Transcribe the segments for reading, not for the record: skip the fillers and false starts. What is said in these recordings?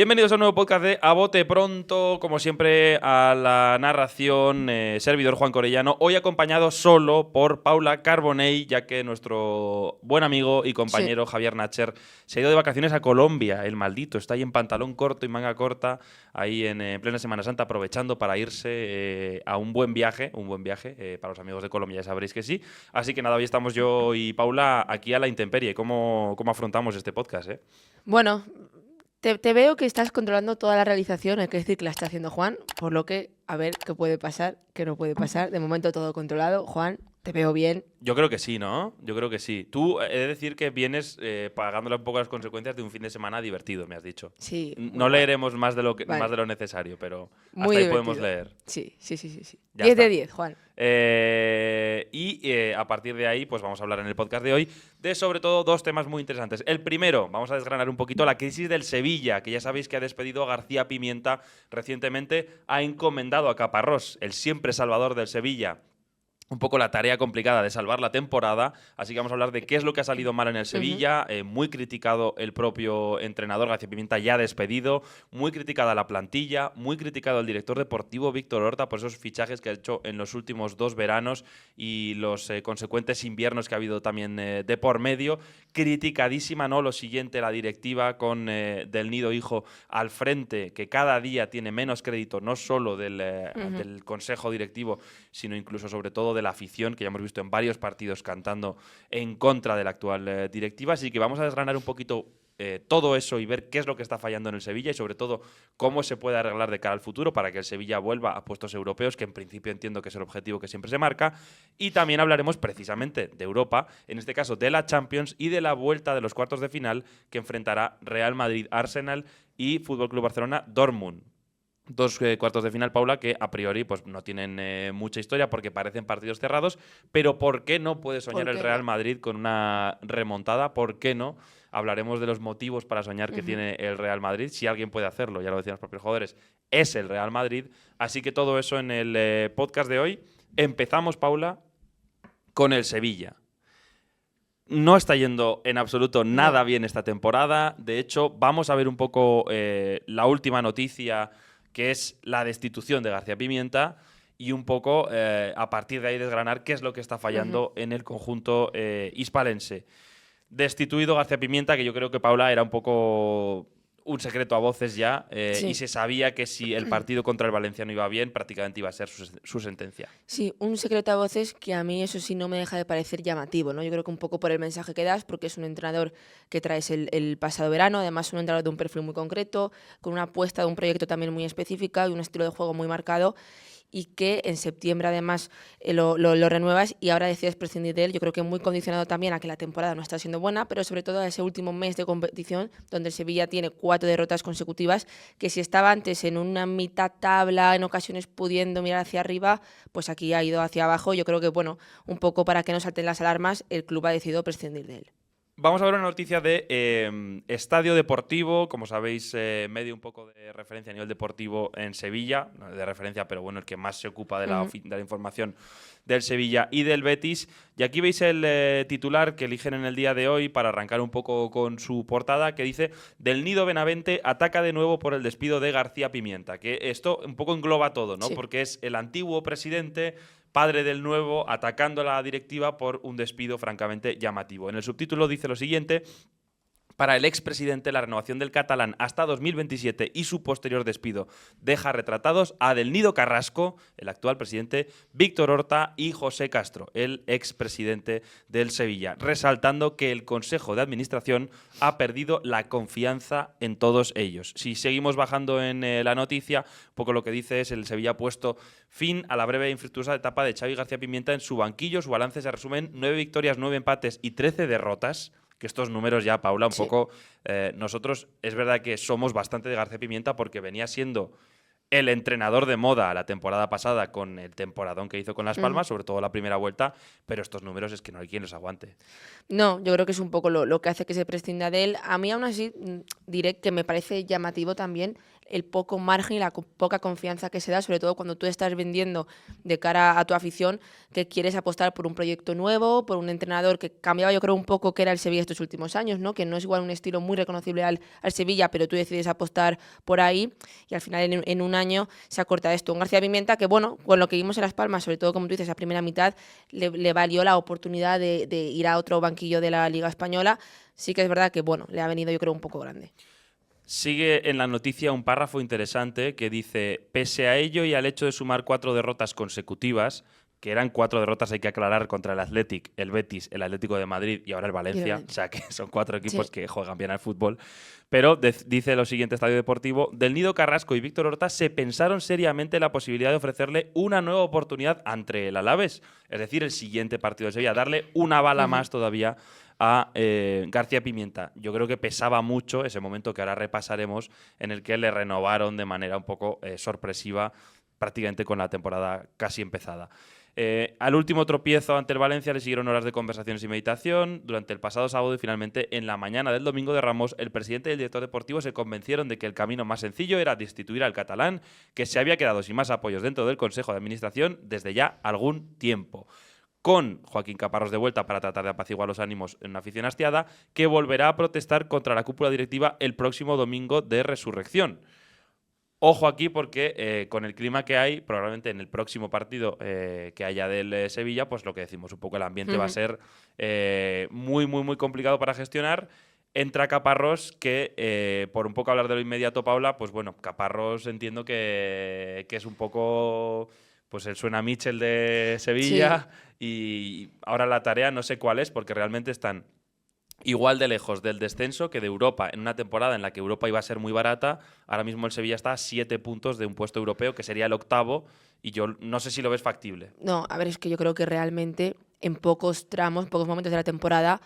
Bienvenidos a un nuevo podcast de A Bote Pronto, como siempre a la narración, servidor Juan Corellano, hoy acompañado solo por Paula Carbonell, ya que nuestro buen amigo y compañero Javier Nacher se ha ido de vacaciones a Colombia, el maldito, está ahí en pantalón corto y manga corta, ahí en plena Semana Santa, aprovechando para irse a un buen viaje para los amigos de Colombia, ya sabréis que sí. Así que nada, hoy estamos yo y Paula aquí a la intemperie. ¿Cómo afrontamos este podcast, Bueno, te veo que estás controlando toda la realización, hay que decir que la está haciendo Juan, por lo que a ver qué puede pasar, qué no puede pasar. De momento todo controlado. Juan, te veo bien. Yo creo que sí, ¿no? Yo creo que sí. Tú, he de decir que vienes pagándole un poco las consecuencias de un fin de semana divertido, me has dicho. Sí, muy No guay. leeremos más de Vale, lo necesario, pero muy hasta ahí podemos divertido. leer. Sí. Ya 10 de está. 10, Juan. A partir de ahí, pues vamos a hablar en el podcast de hoy de sobre todo dos temas muy interesantes. El primero, vamos a desgranar un poquito la crisis del Sevilla, que ya sabéis que ha despedido a García Pimienta recientemente, ha encomendado a Caparrós, el siempre salvador del Sevilla, un poco la tarea complicada de salvar la temporada, así que vamos a hablar de qué es lo que ha salido mal en el Sevilla, muy criticado el propio entrenador García Pimienta, ya despedido, muy criticada la plantilla, muy criticado el director deportivo Víctor Horta por esos fichajes que ha hecho en los últimos 2 veranos y los consecuentes inviernos que ha habido también de por medio, criticadísima, ¿no? Lo siguiente, la directiva con Del Nido Hijo al frente, que cada día tiene menos crédito, no solo del consejo directivo, sino incluso sobre todo de la afición, que ya hemos visto en varios partidos cantando en contra de la actual directiva. Así que vamos a desgranar un poquito todo eso y ver qué es lo que está fallando en el Sevilla y sobre todo cómo se puede arreglar de cara al futuro para que el Sevilla vuelva a puestos europeos, que en principio entiendo que es el objetivo que siempre se marca. Y también hablaremos precisamente de Europa, en este caso de la Champions y de la vuelta de los cuartos de final que enfrentará Real Madrid-Arsenal y FC Barcelona-Dortmund. Dos cuartos de final, Paula, que a priori pues, no tienen mucha historia porque parecen partidos cerrados, pero ¿por qué no puede soñar ¿Por el qué Real no? Madrid con una remontada? ¿Por qué no? Hablaremos de los motivos para soñar que tiene el Real Madrid. Si alguien puede hacerlo, ya lo decían los propios jugadores, es el Real Madrid. Así que todo eso en el podcast de hoy. Empezamos, Paula, con el Sevilla. No está yendo en absoluto nada No. bien esta temporada. De hecho, vamos a ver un poco la última noticia, que es la destitución de García Pimienta, y un poco a partir de ahí desgranar qué es lo que está fallando en el conjunto hispalense. Destituido García Pimienta, que yo creo que Paula era un poco un secreto a voces ya, y Sí. se sabía que si el partido contra el Valencia no iba bien, prácticamente iba a ser su sentencia. Sí, un secreto a voces que a mí eso sí no me deja de parecer llamativo, ¿no? Yo creo que un poco por el mensaje que das, porque es un entrenador que traes el pasado verano, además un entrenador de un perfil muy concreto, con una apuesta de un proyecto también muy específica y un estilo de juego muy marcado, y que en septiembre además lo renuevas y ahora decides prescindir de él. Yo creo que muy condicionado también a que la temporada no está siendo buena, pero sobre todo a ese último mes de competición donde el Sevilla tiene 4 derrotas consecutivas, que si estaba antes en una mitad tabla, en ocasiones pudiendo mirar hacia arriba, pues aquí ha ido hacia abajo. Yo creo que, bueno, un poco para que no salten las alarmas, el club ha decidido prescindir de él. Vamos a ver una noticia de Estadio Deportivo, como sabéis, medio un poco de referencia a nivel deportivo en Sevilla, no de referencia, pero bueno, el que más se ocupa de la información del Sevilla y del Betis. Y aquí veis el titular que eligen en el día de hoy para arrancar un poco con su portada, que dice: Del Nido Benavente ataca de nuevo por el despido de García Pimienta. Que esto un poco engloba todo, ¿no? Sí. Porque es el antiguo presidente, padre del nuevo, atacando a la directiva por un despido francamente llamativo. En el subtítulo dice lo siguiente: para el expresidente, la renovación del catalán hasta 2027 y su posterior despido deja retratados a Del Nido Carrasco, el actual presidente, Víctor Horta y José Castro, el expresidente del Sevilla, resaltando que el Consejo de Administración ha perdido la confianza en todos ellos. Si seguimos bajando en la noticia, un poco lo que dice es: el Sevilla ha puesto fin a la breve e infructuosa etapa de Xavi García Pimienta en su banquillo. Su balance se resume en 9 victorias, 9 empates y 13 derrotas. Que estos números ya, Paula, un poco... nosotros es verdad que somos bastante de García Pimienta porque venía siendo el entrenador de moda la temporada pasada con el temporadón que hizo con Las Palmas, sobre todo la primera vuelta, pero estos números es que no hay quien los aguante. No, yo creo que es un poco lo que hace que se prescinda de él. A mí aún así diré que me parece llamativo también el poco margen y la poca confianza que se da, sobre todo cuando tú estás vendiendo de cara a tu afición que quieres apostar por un proyecto nuevo, por un entrenador que cambiaba, yo creo, un poco que era el Sevilla estos últimos años, ¿no? Que no es igual un estilo muy reconocible al Sevilla, pero tú decides apostar por ahí y al final en un año se acorta esto. Un García Pimienta que, bueno, con lo que vimos en Las Palmas, sobre todo, como tú dices, la primera mitad, le valió la oportunidad de ir a otro banquillo de la Liga Española. Sí que es verdad que, bueno, le ha venido, yo creo, un poco grande. Sigue en la noticia un párrafo interesante que dice: pese a ello y al hecho de sumar 4 derrotas consecutivas, que eran 4 derrotas, hay que aclarar, contra el Athletic, el Betis, el Atlético de Madrid y ahora el Valencia, o sea que son 4 equipos que juegan bien al fútbol, pero dice lo siguiente Estadio Deportivo: Del Nido Carrasco y Víctor Horta se pensaron seriamente la posibilidad de ofrecerle una nueva oportunidad ante el Alavés, es decir, el siguiente partido de Sevilla, darle una bala más todavía a García Pimienta. Yo creo que pesaba mucho ese momento que ahora repasaremos, en el que le renovaron de manera un poco sorpresiva, prácticamente con la temporada casi empezada. Al último tropiezo ante el Valencia le siguieron horas de conversaciones y meditación durante el pasado sábado, y finalmente en la mañana del domingo de Ramos el presidente y el director deportivo se convencieron de que el camino más sencillo era destituir al catalán, que se había quedado sin más apoyos dentro del Consejo de Administración desde ya algún tiempo, con Joaquín Caparrós de vuelta para tratar de apaciguar los ánimos en una afición hastiada, que volverá a protestar contra la cúpula directiva el próximo domingo de Resurrección. Ojo aquí porque con el clima que hay, probablemente en el próximo partido que haya del Sevilla, pues lo que decimos, un poco el ambiente va a ser muy, muy, muy complicado para gestionar. Entra Caparrós, que por un poco hablar de lo inmediato, Paula, pues bueno, Caparrós entiendo que es un poco pues el suena Mitchell de Sevilla, y ahora la tarea no sé cuál es, porque realmente están igual de lejos del descenso que de Europa, en una temporada en la que Europa iba a ser muy barata. Ahora mismo el Sevilla está a 7 puntos de un puesto europeo, que sería el octavo, y yo no sé si lo ves factible. No, a ver, es que yo creo que realmente en pocos tramos, pocos momentos de la temporada,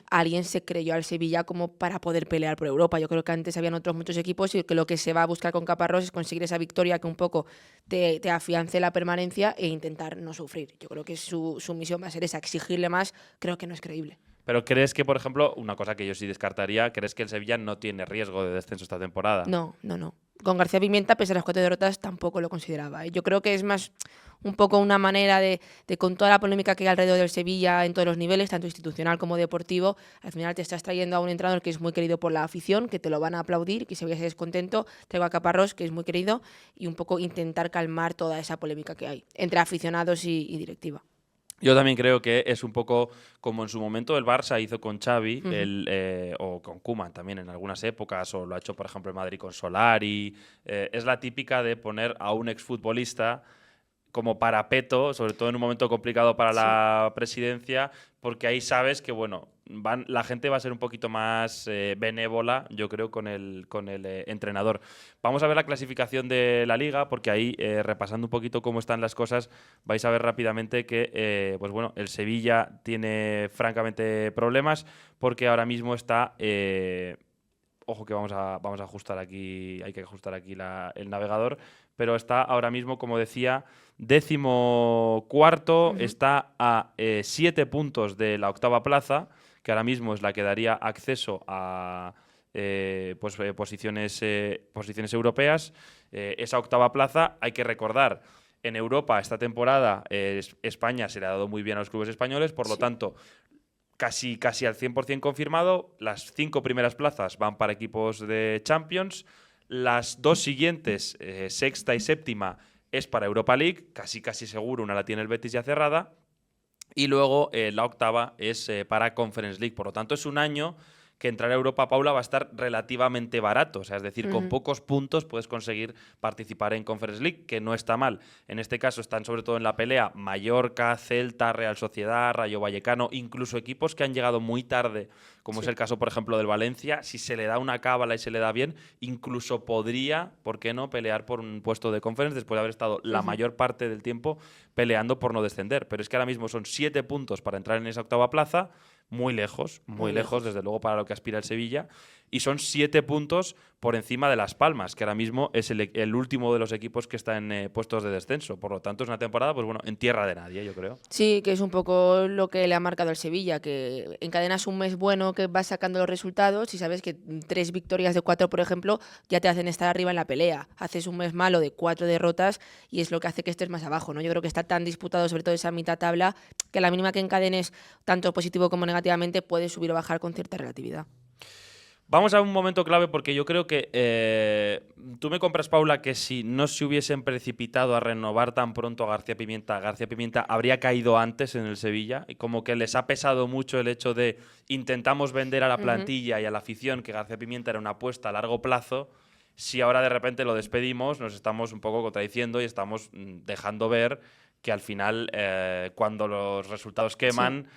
alguien se creyó al Sevilla como para poder pelear por Europa. Yo creo que antes habían otros muchos equipos y que lo que se va a buscar con Caparrós es conseguir esa victoria que un poco te afiance la permanencia e intentar no sufrir. Yo creo que su misión va a ser esa, exigirle más. Creo que no es creíble. Pero ¿crees que, por ejemplo, una cosa que yo sí descartaría, crees que el Sevilla no tiene riesgo de descenso esta temporada? No. Con García Pimienta, pese a las 4 derrotas, tampoco lo consideraba. Yo creo que es más un poco una manera de con toda la polémica que hay alrededor del Sevilla en todos los niveles, tanto institucional como deportivo, al final te estás trayendo a un entrenador que es muy querido por la afición, que te lo van a aplaudir, que si Sevilla se descontento, traigo a Caparrós, que es muy querido, y un poco intentar calmar toda esa polémica que hay entre aficionados y directiva. Yo también creo que es un poco como en su momento el Barça hizo con Xavi, o con Koeman también en algunas épocas, o lo ha hecho, por ejemplo, el Madrid con Solari. Es la típica de poner a un exfutbolista como parapeto, sobre todo en un momento complicado para la presidencia, porque ahí sabes que, bueno, la gente va a ser un poquito más benévola, yo creo, con el entrenador. Vamos a ver la clasificación de la Liga, porque ahí, repasando un poquito cómo están las cosas, vais a ver rápidamente que, pues bueno, el Sevilla tiene francamente problemas, porque ahora mismo está... ojo que vamos a ajustar aquí, hay que ajustar aquí el navegador, pero está ahora mismo, como decía, 14º, está a 7 puntos de la octava plaza, que ahora mismo es la que daría acceso a posiciones europeas. Esa octava plaza, hay que recordar, en Europa esta temporada España se le ha dado muy bien a los clubes españoles, por lo tanto, casi al 100% confirmado. Las 5 primeras plazas van para equipos de Champions. Las 2 siguientes, sexta y séptima, es para Europa League, casi seguro, una la tiene el Betis ya cerrada. Y luego la octava es para Conference League. Por lo tanto, es un año que entrar a Europa, Paula, va a estar relativamente barato. O sea, es decir, con pocos puntos puedes conseguir participar en Conference League, que no está mal. En este caso están sobre todo en la pelea Mallorca, Celta, Real Sociedad, Rayo Vallecano, incluso equipos que han llegado muy tarde, como es el caso, por ejemplo, del Valencia. Si se le da una cábala y se le da bien, incluso podría, ¿por qué no?, pelear por un puesto de Conference después de haber estado la mayor parte del tiempo peleando por no descender. Pero es que ahora mismo son 7 puntos para entrar en esa octava plaza. muy lejos, Muy desde luego para lo que aspira el Sevilla, y son 7 puntos por encima de Las Palmas, que ahora mismo es el último de los equipos que está en puestos de descenso. Por lo tanto, es una temporada, pues bueno, en tierra de nadie, yo creo. Sí, que es un poco lo que le ha marcado el Sevilla, que encadenas un mes bueno que vas sacando los resultados y sabes que 3 victorias de 4, por ejemplo, ya te hacen estar arriba en la pelea. Haces un mes malo de 4 derrotas y es lo que hace que estés más abajo, ¿no? Yo creo que está tan disputado, sobre todo esa mitad tabla, que a la mínima que encadenes, tanto positivo como negativamente, puedes subir o bajar con cierta relatividad. Vamos a un momento clave porque yo creo que tú me compras, Paula, que si no se hubiesen precipitado a renovar tan pronto a García Pimienta habría caído antes en el Sevilla, y como que les ha pesado mucho el hecho de intentamos vender a la plantilla y a la afición que García Pimienta era una apuesta a largo plazo. Si ahora de repente lo despedimos, nos estamos un poco contradiciendo y estamos dejando ver que al final, cuando los resultados queman,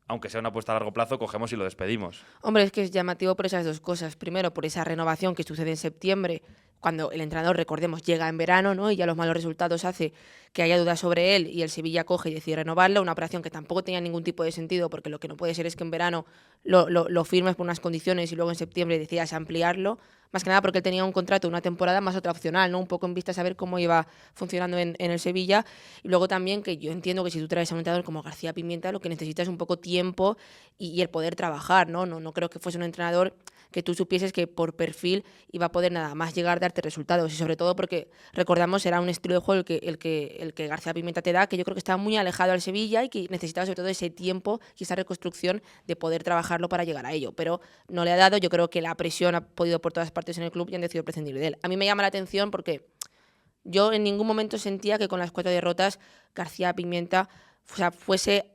aunque sea una apuesta a largo plazo, cogemos y lo despedimos. Hombre, es que es llamativo por esas dos cosas. Primero, por esa renovación que sucede en septiembre, cuando el entrenador, recordemos, llega en verano, ¿no? Y ya los malos resultados hace que haya dudas sobre él y el Sevilla coge y decide renovarlo. Una operación que tampoco tenía ningún tipo de sentido, porque lo que no puede ser es que en verano lo firmes por unas condiciones y luego en septiembre decidas ampliarlo. Más que nada porque él tenía un contrato de una temporada más otra opcional, ¿no? Un poco en vista a saber cómo iba funcionando en el Sevilla. Y luego también que yo entiendo que si tú traes a un entrenador como García Pimienta, lo que necesitas es un poco tiempo y el poder trabajar, ¿no? No creo que fuese un entrenador que tú supieses que por perfil iba a poder nada más llegar a darte resultados. Y sobre todo porque, recordamos, era un estilo de juego el que García Pimienta te da, que yo creo que está muy alejado al Sevilla y que necesitaba sobre todo ese tiempo y esa reconstrucción de poder trabajarlo para llegar a ello. Pero no le ha dado, yo creo que la presión ha podido por todas partes en el club y han decidido prescindir de él. A mí me llama la atención porque yo en ningún momento sentía que con las 4 derrotas García Pimienta fuese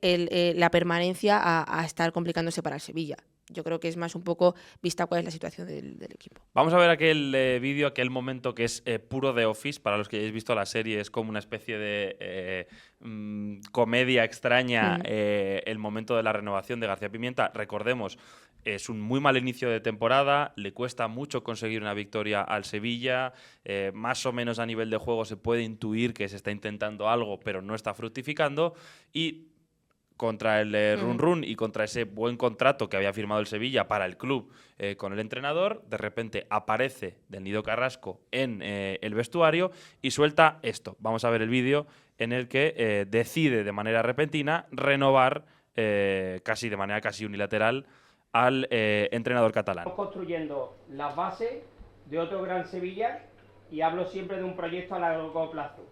la permanencia a estar complicándose para el Sevilla. Yo creo que es más un poco vista cuál es la situación del equipo. Vamos a ver aquel vídeo, aquel momento que es puro de Office. Para los que hayáis visto la serie, es como una especie de comedia extraña, el momento de la renovación de García Pimienta. Recordemos, es un muy mal inicio de temporada, le cuesta mucho conseguir una victoria al Sevilla, más o menos a nivel de juego se puede intuir que se está intentando algo, pero no está fructificando, y contra el Run Run y contra ese buen contrato que había firmado el Sevilla para el club con el entrenador, de repente aparece Del Nido Carrasco en el vestuario y suelta esto. Vamos a ver el vídeo en el que decide de manera repentina renovar de manera casi unilateral al entrenador catalán. Estamos construyendo las bases de otro gran Sevilla y hablo siempre de un proyecto a largo plazo.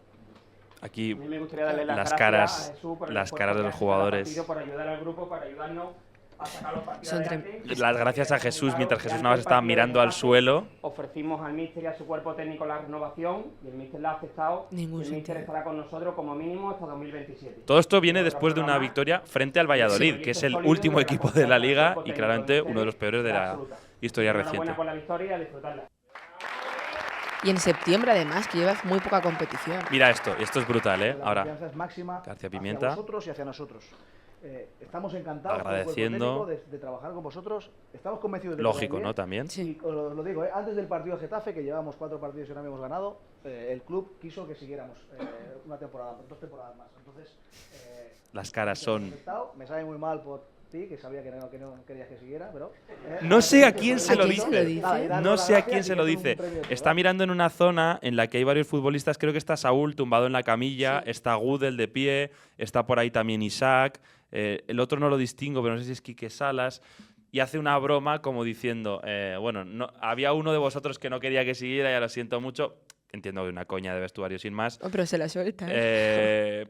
Aquí me gustaría darle las caras de los jugadores. Por ayudar al grupo, para ayudarnos a sacar los partidos adelante. Las gracias a Jesús, mientras Jesús Navas estaba mirando al suelo. Ofrecimos al míster y a su cuerpo técnico la renovación y el míster la ha aceptado. El míster estará con nosotros como mínimo hasta 2027. Todo esto viene después de una victoria frente al Valladolid, que es el último equipo de la Liga y claramente uno de los peores de la historia reciente. Enhorabuena por la victoria y a disfrutarla. Y en septiembre, además, que llevas muy poca competición. Mira esto, y esto es brutal, ¿eh? Ahora, la confianza es máxima García Pimienta, hacia vosotros y hacia nosotros. Estamos encantados agradeciendo, de trabajar con vosotros. Estamos convencidos de que lógico, ¿no? También. Sí. Y os lo digo, antes del partido de Getafe, que llevábamos 4 partidos y no habíamos ganado, el club quiso que siguiéramos una temporada, 2 temporadas más. Entonces, las caras son... Me sabe muy mal por ti, que sabía que no querías que siguiera, pero... No sé a quién se lo dice. dice? No sé a quién se lo dice. Está mirando en una zona en la que hay varios futbolistas. Creo que está Saúl tumbado en la camilla, está Gudel de pie, está por ahí también Isaac. El otro no lo distingo, pero no sé si es Quique Salas. Y hace una broma como diciendo, había uno de vosotros que no quería que siguiera, ya lo siento mucho. Entiendo que una coña de vestuario sin más. Oh, pero se la suelta.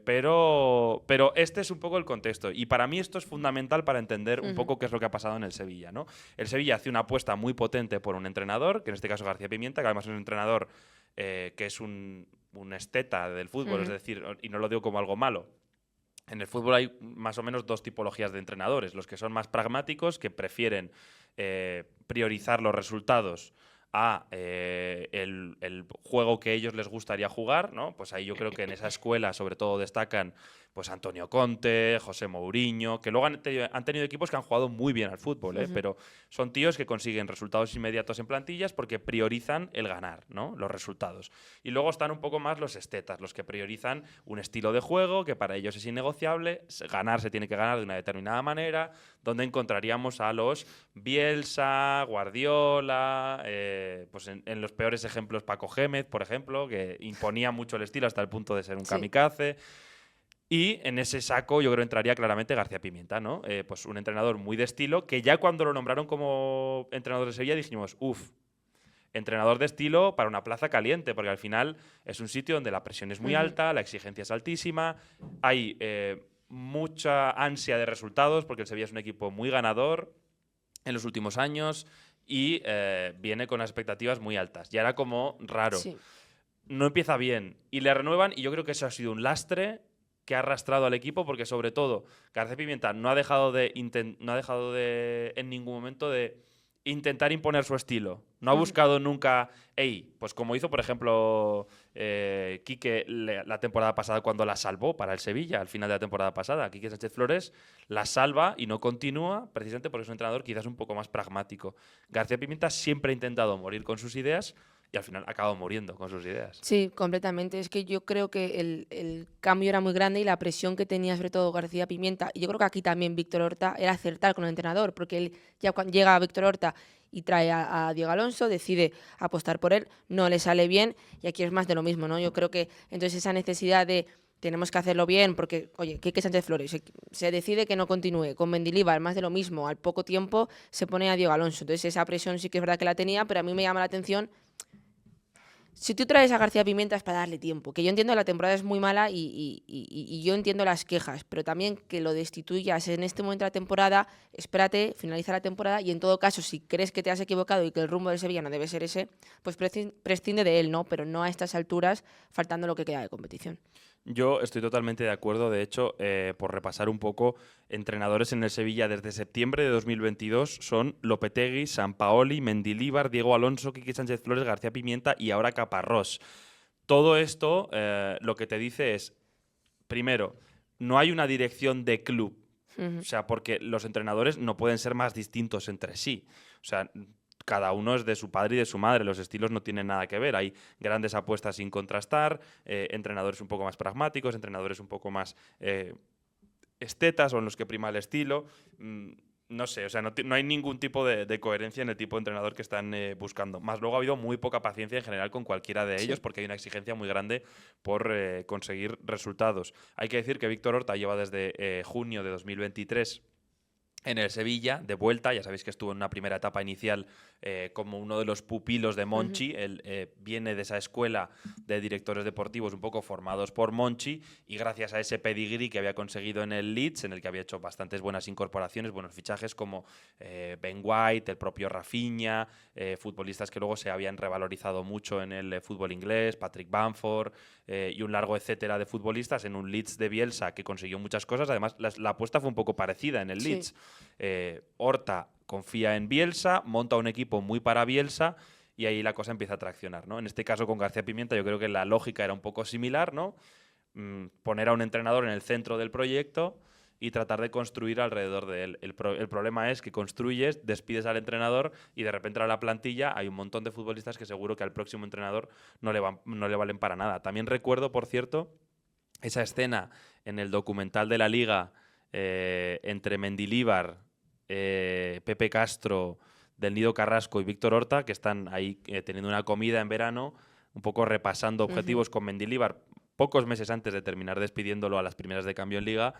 Pero este es un poco el contexto. Y para mí esto es fundamental para entender un poco qué es lo que ha pasado en el Sevilla, ¿no? El Sevilla hace una apuesta muy potente por un entrenador, que en este caso García Pimienta, que además es un entrenador que es un esteta del fútbol, es decir, y no lo digo como algo malo. En el fútbol hay más o menos 2 tipologías de entrenadores. Los que son más pragmáticos, que prefieren priorizar los resultados a el juego que ellos les gustaría jugar, ¿no? Pues ahí yo creo que en esa escuela sobre todo destacan pues Antonio Conte, José Mourinho, que luego han tenido equipos que han jugado muy bien al fútbol, pero son tíos que consiguen resultados inmediatos en plantillas porque priorizan el ganar, ¿no? Los resultados. Y luego están un poco más los estetas, los que priorizan un estilo de juego que para ellos es innegociable, ganar se tiene que ganar de una determinada manera, donde encontraríamos a los Bielsa, Guardiola, pues en los peores ejemplos Paco Gémez, por ejemplo, que imponía mucho el estilo hasta el punto de ser un kamikaze. Y en ese saco yo creo entraría claramente García Pimienta, ¿no? Pues un entrenador muy de estilo que ya cuando lo nombraron como entrenador de Sevilla dijimos, entrenador de estilo para una plaza caliente, porque al final es un sitio donde la presión es muy alta, la exigencia es altísima, hay mucha ansia de resultados porque el Sevilla es un equipo muy ganador en los últimos años y viene con expectativas muy altas. Ya era como raro. Sí. No empieza bien y le renuevan y yo creo que eso ha sido un lastre que ha arrastrado al equipo porque sobre todo García Pimienta no ha dejado de en ningún momento de intentar imponer su estilo. No ha buscado nunca, pues como hizo por ejemplo Quique la temporada pasada cuando la salvó para el Sevilla al final de la temporada pasada. Quique Sánchez Flores la salva y no continúa precisamente porque es un entrenador quizás un poco más pragmático. García Pimienta siempre ha intentado morir con sus ideas y al final ha acabado muriendo con sus ideas. Sí, completamente. Es que yo creo que el cambio era muy grande y la presión que tenía sobre todo García Pimienta, y yo creo que aquí también Víctor Horta, era acertar con el entrenador, porque él ya cuando llega a Víctor Horta y trae a Diego Alonso, decide apostar por él, no le sale bien y aquí es más de lo mismo, ¿no? Yo creo que entonces esa necesidad de tenemos que hacerlo bien porque, oye, Quique Sánchez Flores se decide que no continúe con Mendilibar, más de lo mismo, al poco tiempo se pone a Diego Alonso. Entonces esa presión sí que es verdad que la tenía, pero a mí me llama la atención. Si tú traes a García Pimienta es para darle tiempo, que yo entiendo que la temporada es muy mala y yo entiendo las quejas, pero también que lo destituyas en este momento de la temporada, espérate, finaliza la temporada y en todo caso, si crees que te has equivocado y que el rumbo del Sevilla no debe ser ese, pues prescinde de él, ¿no? Pero no a estas alturas, faltando lo que queda de competición. Yo estoy totalmente de acuerdo. De hecho, por repasar un poco, entrenadores en el Sevilla desde septiembre de 2022 son Lopetegui, Sampaoli, Mendilibar, Diego Alonso, Quique Sánchez Flores, García Pimienta y ahora Caparrós. Todo esto lo que te dice es, primero, no hay una dirección de club. O sea, porque los entrenadores no pueden ser más distintos entre sí. O sea, cada uno es de su padre y de su madre, los estilos no tienen nada que ver, hay grandes apuestas sin contrastar, entrenadores un poco más pragmáticos, entrenadores un poco más estetas o en los que prima el estilo, no sé, o sea, no hay ningún tipo de coherencia en el tipo de entrenador que están buscando. Más luego ha habido muy poca paciencia en general con cualquiera de ellos porque hay una exigencia muy grande por conseguir resultados. Hay que decir que Víctor Horta lleva desde junio de 2023 en el Sevilla, de vuelta. Ya sabéis que estuvo en una primera etapa inicial como uno de los pupilos de Monchi. Él viene de esa escuela de directores deportivos un poco formados por Monchi y gracias a ese pedigrí que había conseguido en el Leeds, en el que había hecho bastantes buenas incorporaciones, buenos fichajes como Ben White, el propio Rafinha, futbolistas que luego se habían revalorizado mucho en el fútbol inglés, Patrick Bamford y un largo etcétera de futbolistas en un Leeds de Bielsa que consiguió muchas cosas. Además, la apuesta fue un poco parecida en el Leeds. Horta confía en Bielsa, monta un equipo muy para Bielsa y ahí la cosa empieza a traccionar, ¿no? En este caso con García Pimienta yo creo que la lógica era un poco similar, ¿no? Poner a un entrenador en el centro del proyecto y tratar de construir alrededor de él. El problema es que construyes, despides al entrenador y de repente a la plantilla hay un montón de futbolistas que seguro que al próximo entrenador no le valen para nada. También recuerdo, por cierto, esa escena en el documental de la Liga entre Mendilibar, Pepe Castro, Del Nido Carrasco y Víctor Horta, que están ahí teniendo una comida en verano, un poco repasando objetivos con Mendilibar, pocos meses antes de terminar despidiéndolo a las primeras de cambio en Liga,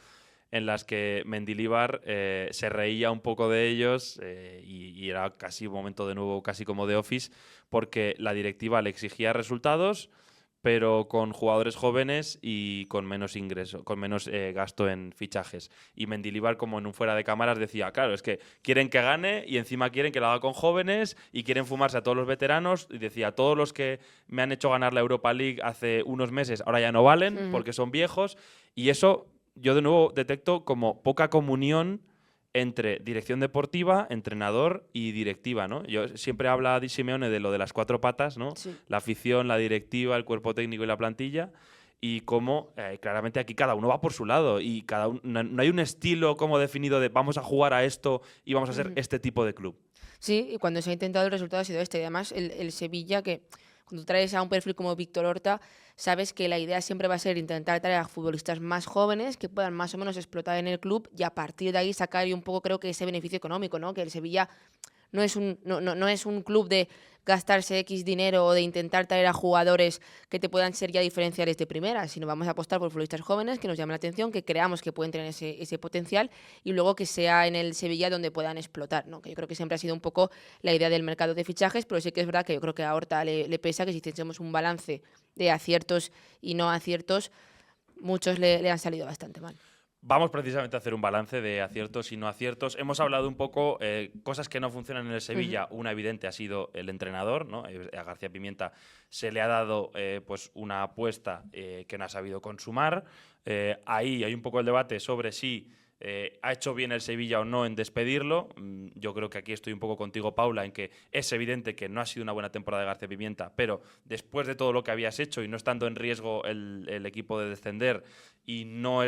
en las que Mendilibar se reía un poco de ellos y era casi un momento de nuevo, casi como de Office, porque la directiva le exigía resultados, pero con jugadores jóvenes y con menos ingreso, con menos gasto en fichajes. Y Mendilibar, como en un fuera de cámaras, decía, claro, es que quieren que gane y encima quieren que lo haga con jóvenes y quieren fumarse a todos los veteranos. Y decía, todos los que me han hecho ganar la Europa League hace unos meses ahora ya no valen porque son viejos. Y eso yo de nuevo detecto como poca comunión entre dirección deportiva, entrenador y directiva, ¿no? Yo siempre habla Di Simeone de lo de las cuatro patas, ¿no? Sí. La afición, la directiva, el cuerpo técnico y la plantilla. y cómo claramente aquí cada uno va por su lado y no hay un estilo como definido de vamos a jugar a esto y vamos a ser este tipo de club. Sí, y cuando se ha intentado el resultado ha sido este. Y además el Sevilla, que cuando traes a un perfil como Víctor Horta, sabes que la idea siempre va a ser intentar traer a futbolistas más jóvenes que puedan más o menos explotar en el club y a partir de ahí sacar un poco, creo que ese beneficio económico, ¿no? Que el Sevilla no es un club de gastarse X dinero o de intentar traer a jugadores que te puedan ser ya diferenciales de primera, sino vamos a apostar por futbolistas jóvenes que nos llamen la atención, que creamos que pueden tener ese potencial y luego que sea en el Sevilla donde puedan explotar, ¿no? Que yo creo que siempre ha sido un poco la idea del mercado de fichajes, pero sí que es verdad que yo creo que a Horta le pesa que si hiciésemos un balance de aciertos y no aciertos, muchos le han salido bastante mal. Vamos precisamente a hacer un balance de aciertos y no aciertos. Hemos hablado un poco cosas que no funcionan en el Sevilla. Una evidente ha sido el entrenador, ¿no? A García Pimienta se le ha dado pues una apuesta que no ha sabido consumar. Ahí hay un poco el debate sobre si ha hecho bien el Sevilla o no en despedirlo. Yo creo que aquí estoy un poco contigo, Paula, en que es evidente que no ha sido una buena temporada de García Pimienta, pero después de todo lo que habías hecho y no estando en riesgo el equipo de descender y no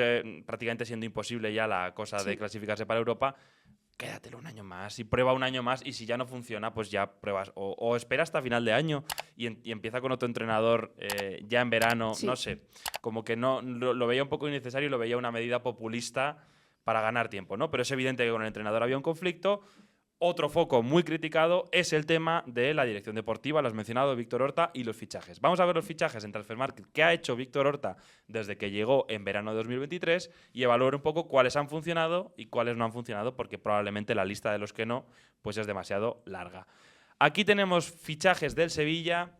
prácticamente siendo imposible ya la cosa de clasificarse para Europa, quédatelo un año más y prueba un año más y si ya no funciona, pues ya pruebas o espera hasta final de año y empieza con otro entrenador ya en verano, no sé, como que no lo veía un poco innecesario y lo veía una medida populista para ganar tiempo, ¿no? Pero es evidente que con el entrenador había un conflicto. Otro foco muy criticado es el tema de la dirección deportiva, lo has mencionado, Víctor Horta, y los fichajes. Vamos a ver los fichajes en Transfermarkt que ha hecho Víctor Horta desde que llegó en verano de 2023 y evaluar un poco cuáles han funcionado y cuáles no han funcionado, porque probablemente la lista de los que no pues es demasiado larga. Aquí tenemos fichajes del Sevilla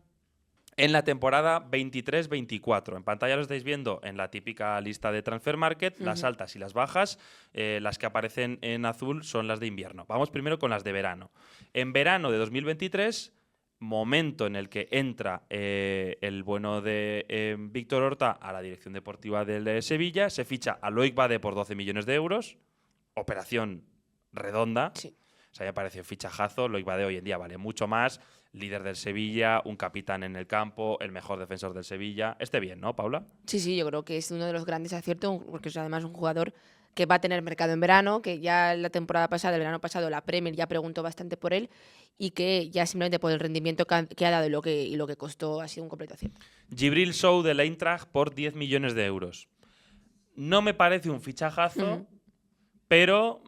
en la temporada 23-24. En pantalla lo estáis viendo en la típica lista de Transfermarkt, las altas y las bajas. Las que aparecen en azul son las de invierno. Vamos primero con las de verano. En verano de 2023, momento en el que entra el bueno de Víctor Horta a la dirección deportiva del Sevilla, se ficha a Loic Bade por 12 millones de euros. Operación redonda. Sí. O sea, me pareció fichajazo. Loic Bade hoy en día vale mucho más. Líder del Sevilla, un capitán en el campo, el mejor defensor del Sevilla. Esté bien, ¿no, Paula? Sí, yo creo que es uno de los grandes aciertos, porque es además un jugador que va a tener mercado en verano, que ya la temporada pasada, el verano pasado, la Premier ya preguntó bastante por él y que ya simplemente por el rendimiento que ha dado y lo que costó ha sido un completo acierto. Djibril Sow del Eintracht por 10 millones de euros. No me parece un fichajazo, pero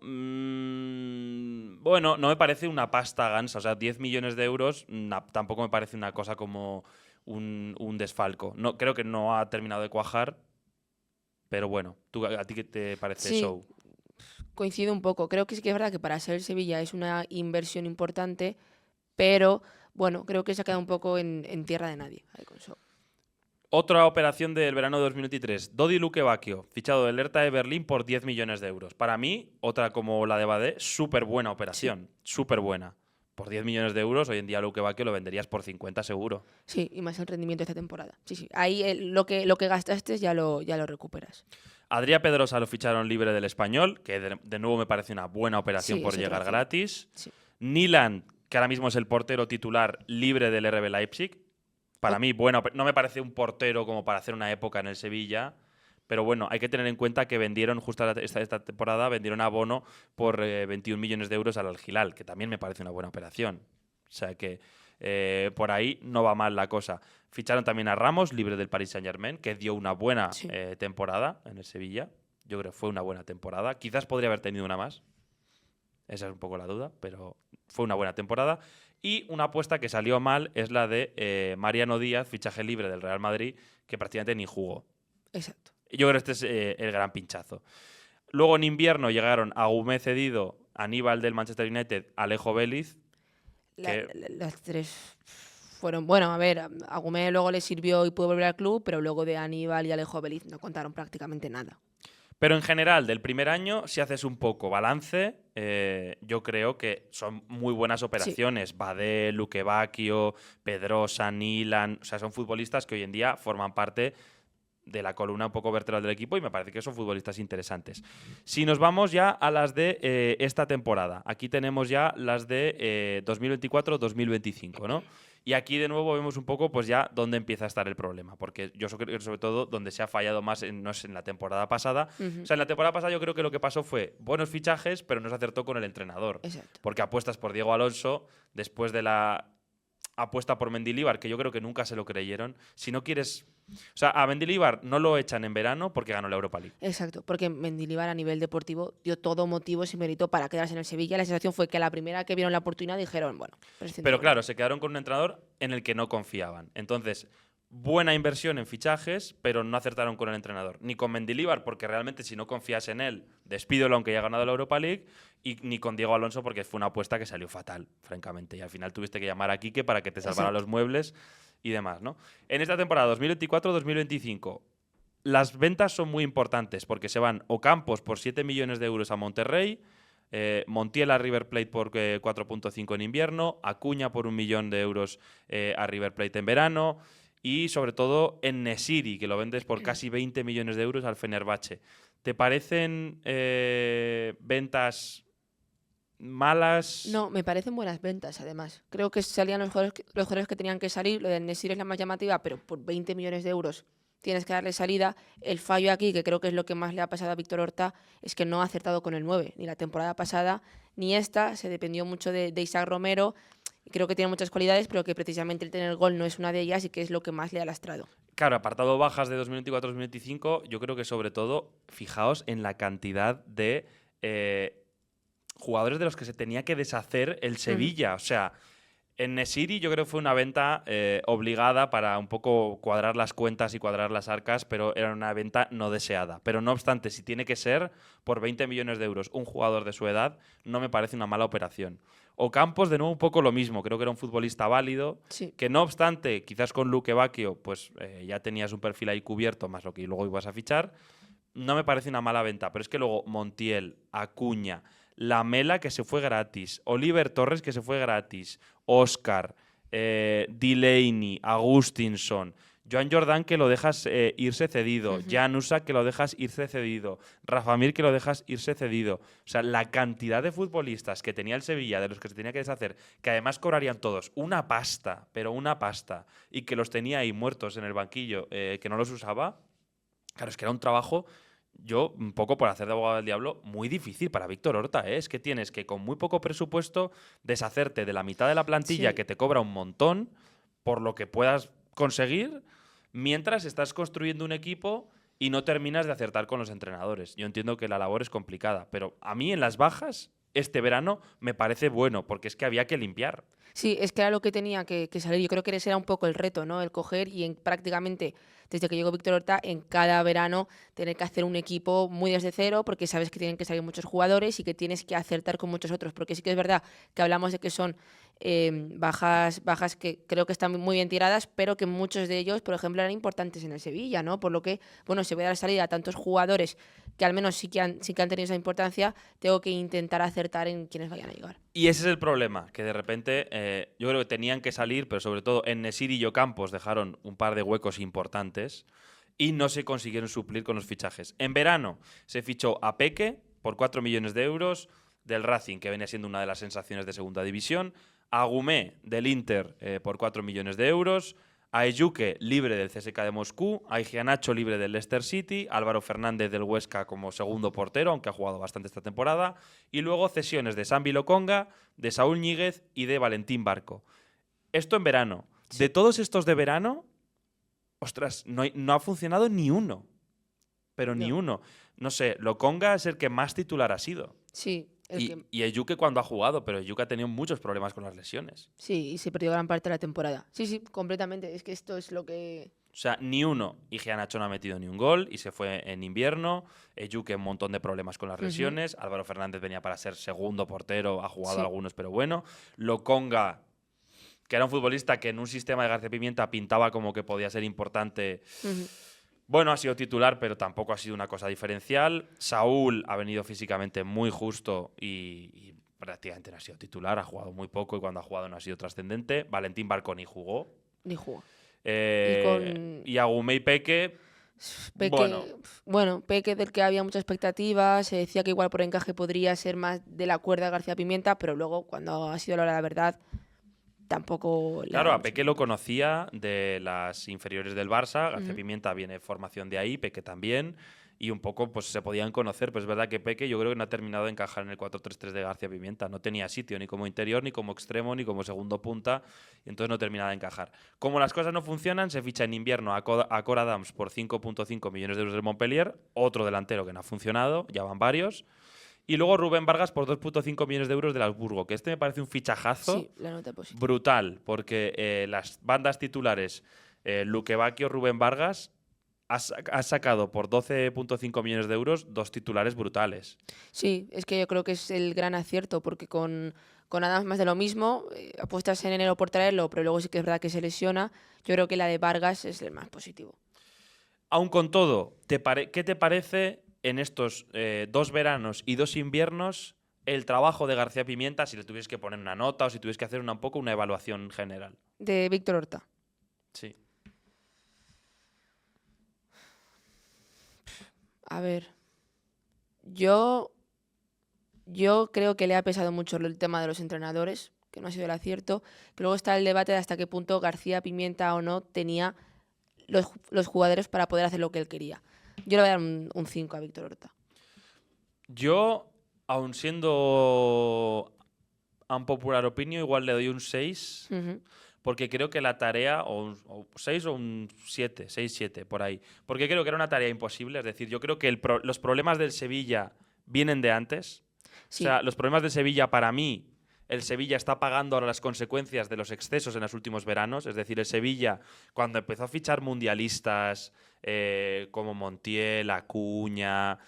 bueno, no me parece una pasta gansa. O sea, 10 millones de euros tampoco me parece una cosa como un desfalco. No, creo que no ha terminado de cuajar, pero bueno, ¿a ti qué te parece Sow? Coincido un poco. Creo que sí que es verdad que para ser el Sevilla es una inversión importante, pero bueno, creo que se ha quedado un poco en tierra de nadie ahí con Sow. Otra operación del verano de 2023. Dodi Lukebakio, fichado del Hertha de Berlín por 10 millones de euros. Para mí, otra como la de Bade, súper buena operación. Súper buena. Por 10 millones de euros, hoy en día Lukebakio lo venderías por 50 seguro. Sí, y más el rendimiento de esta temporada. Sí. Ahí lo que gastaste ya lo recuperas. Adrià Pedrosa lo ficharon libre del Español, que de nuevo me parece una buena operación por llegar gratis. Sí. Nyland, que ahora mismo es el portero titular libre del RB Leipzig. Para mí, bueno, no me parece un portero como para hacer una época en el Sevilla, pero bueno, hay que tener en cuenta que vendieron, justo esta temporada, vendieron a Bono por 21 millones de euros al Al Hilal, que también me parece una buena operación. O sea que por ahí no va mal la cosa. Ficharon también a Ramos, libre del Paris Saint-Germain, que dio una buena temporada en el Sevilla. Yo creo que fue una buena temporada. Quizás podría haber tenido una más. Esa es un poco la duda, pero fue una buena temporada. Y una apuesta que salió mal es la de Mariano Díaz, fichaje libre del Real Madrid, que prácticamente ni jugó. Exacto. Yo creo que este es el gran pinchazo. Luego en invierno llegaron Agumé cedido, Aníbal del Manchester United, Alejo Vélez. Las tres fueron... Bueno, a ver, Agumé luego le sirvió y pudo volver al club, pero luego de Aníbal y Alejo Vélez no contaron prácticamente nada. Pero en general, del primer año, si haces un poco balance, yo creo que son muy buenas operaciones. Sí. Bade, Lukebakio, Pedrosa, Nyland... O sea, son futbolistas que hoy en día forman parte de la columna un poco vertebral del equipo y me parece que son futbolistas interesantes. Si nos vamos ya a las de esta temporada. Aquí tenemos ya las de 2024-2025, ¿no? Y aquí de nuevo vemos un poco pues ya dónde empieza a estar el problema, porque yo creo que sobre todo donde se ha fallado más no es en la temporada pasada. O sea, en la temporada pasada yo creo que lo que pasó fue buenos fichajes, pero no se acertó con el entrenador. Exacto. Porque apuestas por Diego Alonso después de la apuesta por Mendilibar, que yo creo que nunca se lo creyeron. Si no quieres... O sea, a Mendilibar no lo echan en verano porque ganó la Europa League. Exacto, porque Mendilibar a nivel deportivo dio todo motivo y mérito para quedarse en el Sevilla. La sensación fue que a la primera que vieron la oportunidad dijeron, bueno... Pero claro, se quedaron con un entrenador en el que no confiaban. Entonces, buena inversión en fichajes, pero no acertaron con el entrenador. Ni con Mendilibar, porque realmente si no confías en él, despídelo aunque haya ganado la Europa League, y ni con Diego Alonso, porque fue una apuesta que salió fatal, francamente. Y al final tuviste que llamar a Quique para que te salvara los muebles y demás, ¿no? En esta temporada 2024-2025, las ventas son muy importantes, porque se van Ocampos por 7 millones de euros a Monterrey, Montiel a River Plate por 4,5 en invierno, Acuña por 1 millón de euros a River Plate en verano, y sobre todo en Nesiri, que lo vendes por casi 20 millones de euros al Fenerbahce. ¿Te parecen ventas malas? No, me parecen buenas ventas, además. Creo que salían los jugadores que tenían que salir. Lo del Nesiri es la más llamativa, pero por 20 millones de euros tienes que darle salida. El fallo aquí, que creo que es lo que más le ha pasado a Víctor Horta, es que no ha acertado con el 9. Ni la temporada pasada, ni esta. Se dependió mucho de Isaac Romero. Creo que tiene muchas cualidades, pero que precisamente el tener gol no es una de ellas y que es lo que más le ha lastrado. Claro, apartado bajas de 2024-2025, yo creo que sobre todo, fijaos en la cantidad de jugadores de los que se tenía que deshacer el Sevilla. O sea, en Nesiri yo creo que fue una venta obligada para un poco cuadrar las cuentas y cuadrar las arcas, pero era una venta no deseada. Pero no obstante, si tiene que ser por 20 millones de euros un jugador de su edad, no me parece una mala operación. Ocampos, de nuevo, un poco lo mismo. Creo que era un futbolista válido, sí, que no obstante, quizás con Luque Bacchio, pues ya tenías un perfil ahí cubierto, más lo que luego ibas a fichar. No me parece una mala venta, pero es que luego Montiel, Acuña, Lamela, que se fue gratis, Oliver Torres, que se fue gratis, Oscar, Delaney, Agustinson, Joan Jordan, que lo dejas irse cedido, Jan Usa, que lo dejas irse cedido, Rafa Mir, que lo dejas irse cedido. O sea, la cantidad de futbolistas que tenía el Sevilla, de los que se tenía que deshacer, que además cobrarían todos una pasta, pero una pasta, y que los tenía ahí muertos en el banquillo, que no los usaba. Claro, es que era un trabajo, yo, un poco por hacer de abogado del diablo, muy difícil para Víctor Horta. Es que tienes que, con muy poco presupuesto, deshacerte de la mitad de la plantilla que te cobra un montón por lo que puedas conseguir, mientras estás construyendo un equipo y no terminas de acertar con los entrenadores. Yo entiendo que la labor es complicada, pero a mí en las bajas, este verano, me parece bueno, porque es que había que limpiar. Sí, es que era lo que tenía que salir. Yo creo que ese era un poco el reto, ¿no? El coger y prácticamente, desde que llegó Víctor Horta, en cada verano tener que hacer un equipo muy desde cero, porque sabes que tienen que salir muchos jugadores y que tienes que acertar con muchos otros. Porque sí que es verdad que hablamos de que son bajas que creo que están muy bien tiradas, pero que muchos de ellos, por ejemplo, eran importantes en el Sevilla, ¿no? Por lo que, bueno, se ve dar salida a tantos jugadores que al menos sí que han tenido esa importancia, tengo que intentar acertar en quienes vayan a llegar. Y ese es el problema, que de repente yo creo que tenían que salir, pero sobre todo en Nesiri y Ocampos dejaron un par de huecos importantes y no se consiguieron suplir con los fichajes. En verano se fichó a Peque por 4 millones de euros del Racing, que venía siendo una de las sensaciones de segunda división, a Gumé del Inter por 4 millones de euros, a Ejuke libre del CSKA de Moscú, a Igianacho libre del Leicester City, Álvaro Fernández del Huesca como segundo portero, aunque ha jugado bastante esta temporada, y luego cesiones de Sambi Lokonga, de Saúl Ñíguez y de Valentín Barco. Esto en verano. Sí. De todos estos de verano, ostras, no ha funcionado ni uno. Pero ni uno. No sé, Lokonga es el que más titular ha sido. Sí. Y Ejuke cuando ha jugado, pero Ejuke ha tenido muchos problemas con las lesiones. Sí, y se perdió gran parte de la temporada. Sí, completamente. Es que esto es lo que... O sea, ni uno. Igianacho no ha metido ni un gol y se fue en invierno. Ejuke un montón de problemas con las lesiones. Álvaro Fernández venía para ser segundo portero, ha jugado algunos, pero bueno. Lokonga, que era un futbolista que en un sistema de García Pimienta pintaba como que podía ser importante... Bueno, ha sido titular, pero tampoco ha sido una cosa diferencial. Saúl ha venido físicamente muy justo y prácticamente no ha sido titular. Ha jugado muy poco y cuando ha jugado no ha sido trascendente. Valentín Barco ni jugó. Y Agumé y Peque... Bueno, Peque, del que había mucha expectativa. Se decía que igual por encaje podría ser más de la cuerda de García Pimienta, pero luego, cuando ha sido la hora de la verdad... tampoco... Claro, a Peque lo conocía de las inferiores del Barça, García Pimienta viene formación de ahí, Peque también, y un poco pues se podían conocer, pues es verdad que Peque yo creo que no ha terminado de encajar en el 4-3-3 de García Pimienta, no tenía sitio ni como interior, ni como extremo, ni como segundo punta, y entonces no terminaba de encajar. Como las cosas no funcionan, se ficha en invierno a Cor Adams por 5,5 millones de euros del Montpellier, otro delantero que no ha funcionado, ya van varios. Y luego Rubén Vargas por 2,5 millones de euros del Augsburgo, que me parece un fichajazo Sí, la nota positiva. brutal, porque las bandas titulares, Luque Bacchio, Rubén Vargas, ha sacado por 12,5 millones de euros 2 titulares brutales. Sí, es que yo creo que es el gran acierto, porque con Adams más de lo mismo, apuestas en enero por traerlo, pero luego sí que es verdad que se lesiona. Yo creo que la de Vargas es el más positivo. Aun con todo, ¿qué te parece en estos 2 veranos y 2 inviernos el trabajo de García Pimienta, si le tuvieses que poner una nota o si tuvieses que hacer un poco una evaluación general? De Víctor Horta. Sí. A ver, yo creo que le ha pesado mucho el tema de los entrenadores, que no ha sido el acierto, que luego está el debate de hasta qué punto García Pimienta o no tenía los jugadores para poder hacer lo que él quería. Yo le voy a dar un 5 a Víctor Horta. Yo, aun siendo unpopular opinion, igual le doy un 6, porque creo que la tarea, o un 6 o un 7, 6-7, por ahí, porque creo que era una tarea imposible, es decir, yo creo que los problemas del Sevilla vienen de antes. Sí. O sea, los problemas del Sevilla, para mí, el Sevilla está pagando ahora las consecuencias de los excesos en los últimos veranos. Es decir, el Sevilla, cuando empezó a fichar mundialistas como Montiel, Acuña,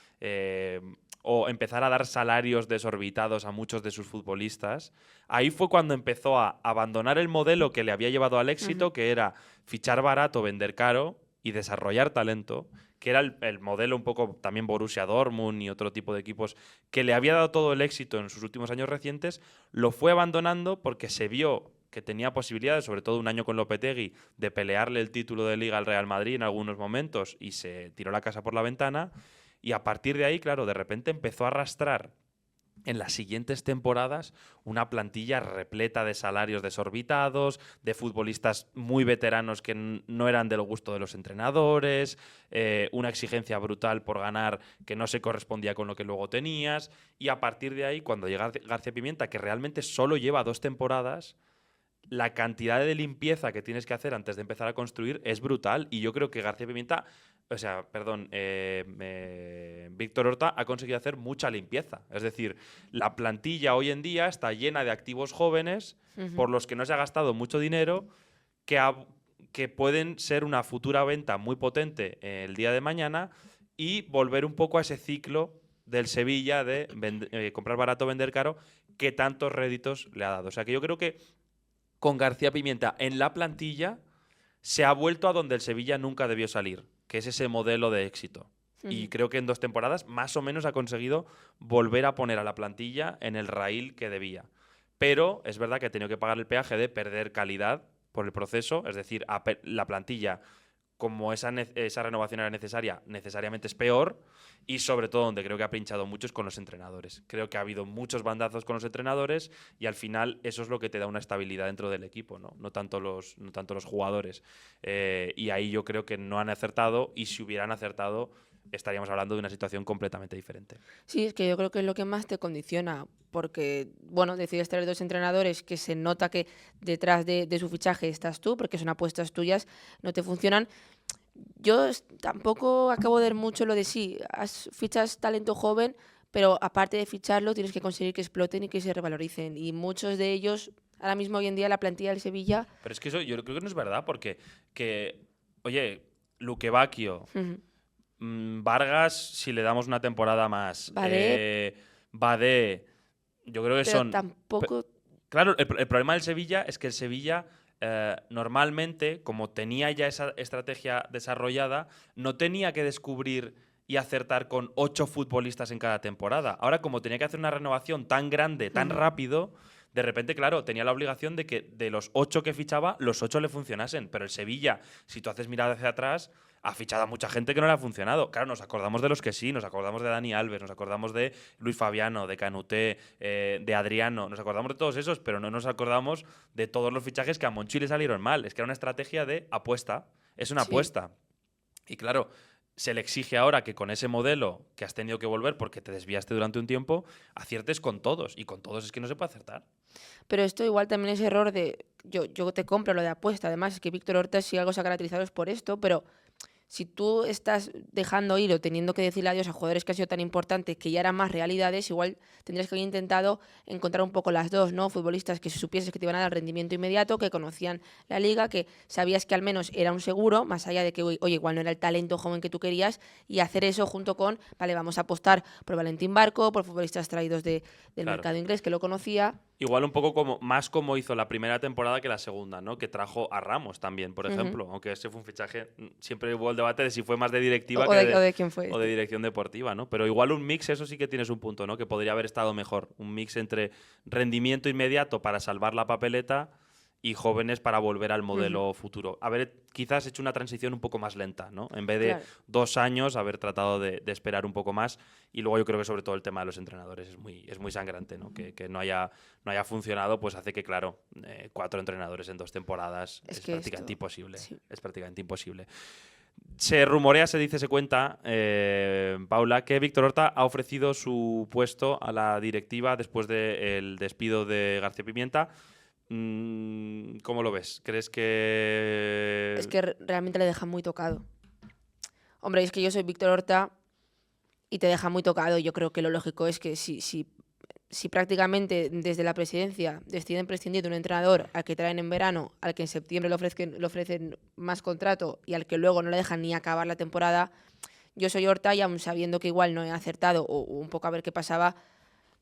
o empezar a dar salarios desorbitados a muchos de sus futbolistas, ahí fue cuando empezó a abandonar el modelo que le había llevado al éxito, que era fichar barato, vender caro y desarrollar talento, que era el modelo un poco también Borussia Dortmund y otro tipo de equipos que le había dado todo el éxito en sus últimos años recientes. Lo fue abandonando porque se vio que tenía posibilidades, sobre todo un año con Lopetegui, de pelearle el título de Liga al Real Madrid en algunos momentos, y se tiró la casa por la ventana. Y a partir de ahí, claro, de repente empezó a arrastrar en las siguientes temporadas una plantilla repleta de salarios desorbitados, de futbolistas muy veteranos que no eran del gusto de los entrenadores, una exigencia brutal por ganar que no se correspondía con lo que luego tenías. Y a partir de ahí, cuando llega García Pimienta, que realmente solo lleva 2 temporadas, la cantidad de limpieza que tienes que hacer antes de empezar a construir es brutal. Y yo creo que García Pimienta, Víctor Horta ha conseguido hacer mucha limpieza. Es decir, la plantilla hoy en día está llena de activos jóvenes por los que no se ha gastado mucho dinero, que pueden ser una futura venta muy potente el día de mañana y volver un poco a ese ciclo del Sevilla de comprar barato, vender caro, que tantos réditos le ha dado. O sea que yo creo que con García Pimienta en la plantilla se ha vuelto a donde el Sevilla nunca debió salir, que es ese modelo de éxito. Y creo que en 2 temporadas más o menos ha conseguido volver a poner a la plantilla en el raíl que debía. Pero es verdad que ha tenido que pagar el peaje de perder calidad por el proceso, es decir, la plantilla, como esa renovación era necesaria, necesariamente es peor. Y sobre todo donde creo que ha pinchado mucho es con los entrenadores. Creo que ha habido muchos bandazos con los entrenadores y al final eso es lo que te da una estabilidad dentro del equipo, no tanto los jugadores. Y ahí yo creo que no han acertado, y si hubieran acertado estaríamos hablando de una situación completamente diferente. Sí, es que yo creo que es lo que más te condiciona, porque, bueno, decides traer 2 entrenadores que se nota que detrás de su fichaje estás tú, porque son apuestas tuyas, no te funcionan. Yo tampoco acabo de ver mucho lo de fichas talento joven, pero aparte de ficharlo tienes que conseguir que exploten y que se revaloricen. Y muchos de ellos, ahora mismo hoy en día, la plantilla del Sevilla... Pero es que eso yo creo que no es verdad, porque oye, Luque Bacchio, Vargas, si le damos una temporada más, Badé, yo creo que pero son... tampoco... Claro, el problema del Sevilla es que el Sevilla... normalmente, como tenía ya esa estrategia desarrollada, no tenía que descubrir y acertar con 8 futbolistas en cada temporada. Ahora, como tenía que hacer una renovación tan grande, tan rápido, de repente, claro, tenía la obligación de que de los 8 que fichaba, los 8 le funcionasen. Pero el Sevilla, si tú haces mirada hacia atrás, ha fichado a mucha gente que no le ha funcionado. Claro, nos acordamos de los que sí, nos acordamos de Dani Alves, nos acordamos de Luis Fabiano, de Canuté, de Adriano, nos acordamos de todos esos, pero no nos acordamos de todos los fichajes que a Monchi le salieron mal. Es que era una estrategia de apuesta, es una apuesta. Y claro, se le exige ahora que con ese modelo que has tenido que volver porque te desviaste durante un tiempo, aciertes con todos. Y con todos es que no se puede acertar. Pero esto igual también es error de... Yo te compro lo de apuesta. Además, es que Víctor Horta, si algo se ha caracterizado es por esto, pero si tú estás dejando ir o teniendo que decirle adiós a jugadores que han sido tan importantes, que ya eran más realidades, igual tendrías que haber intentado encontrar un poco las dos, ¿no? Futbolistas que supieses que te iban a dar rendimiento inmediato, que conocían la liga, que sabías que al menos era un seguro, más allá de que, oye, igual no era el talento joven que tú querías, y hacer eso junto con, vale, vamos a apostar por Valentín Barco, por futbolistas traídos del mercado inglés, que lo conocía. Igual un poco más como hizo la primera temporada que la segunda, ¿no? Que trajo a Ramos también, por ejemplo. Aunque ese fue un fichaje, siempre hubo el debate de si fue más de directiva o de quién fue. O de dirección deportiva, ¿no? Pero igual un mix, eso sí que tienes un punto, ¿no? Que podría haber estado mejor. Un mix entre rendimiento inmediato para salvar la papeleta y jóvenes para volver al modelo futuro. Haber quizás hecho una transición un poco más lenta, ¿no? En vez de 2 años, haber tratado de esperar un poco más. Y luego yo creo que sobre todo el tema de los entrenadores es muy sangrante, ¿no? Que no haya funcionado, pues hace que, claro, 4 entrenadores en 2 temporadas es prácticamente imposible. Sí. Es prácticamente imposible. Se rumorea, se dice, se cuenta, Paula, que Víctor Horta ha ofrecido su puesto a la directiva después del despido de García Pimienta. ¿Cómo lo ves? ¿Crees que...? Es que realmente le deja muy tocado. Hombre, es que yo soy Víctor Horta y te deja muy tocado. Yo creo que lo lógico es que si prácticamente desde la presidencia deciden prescindir de un entrenador al que traen en verano, al que en septiembre le ofrecen más contrato y al que luego no le dejan ni acabar la temporada, yo soy Horta y aun sabiendo que igual no he acertado o un poco a ver qué pasaba...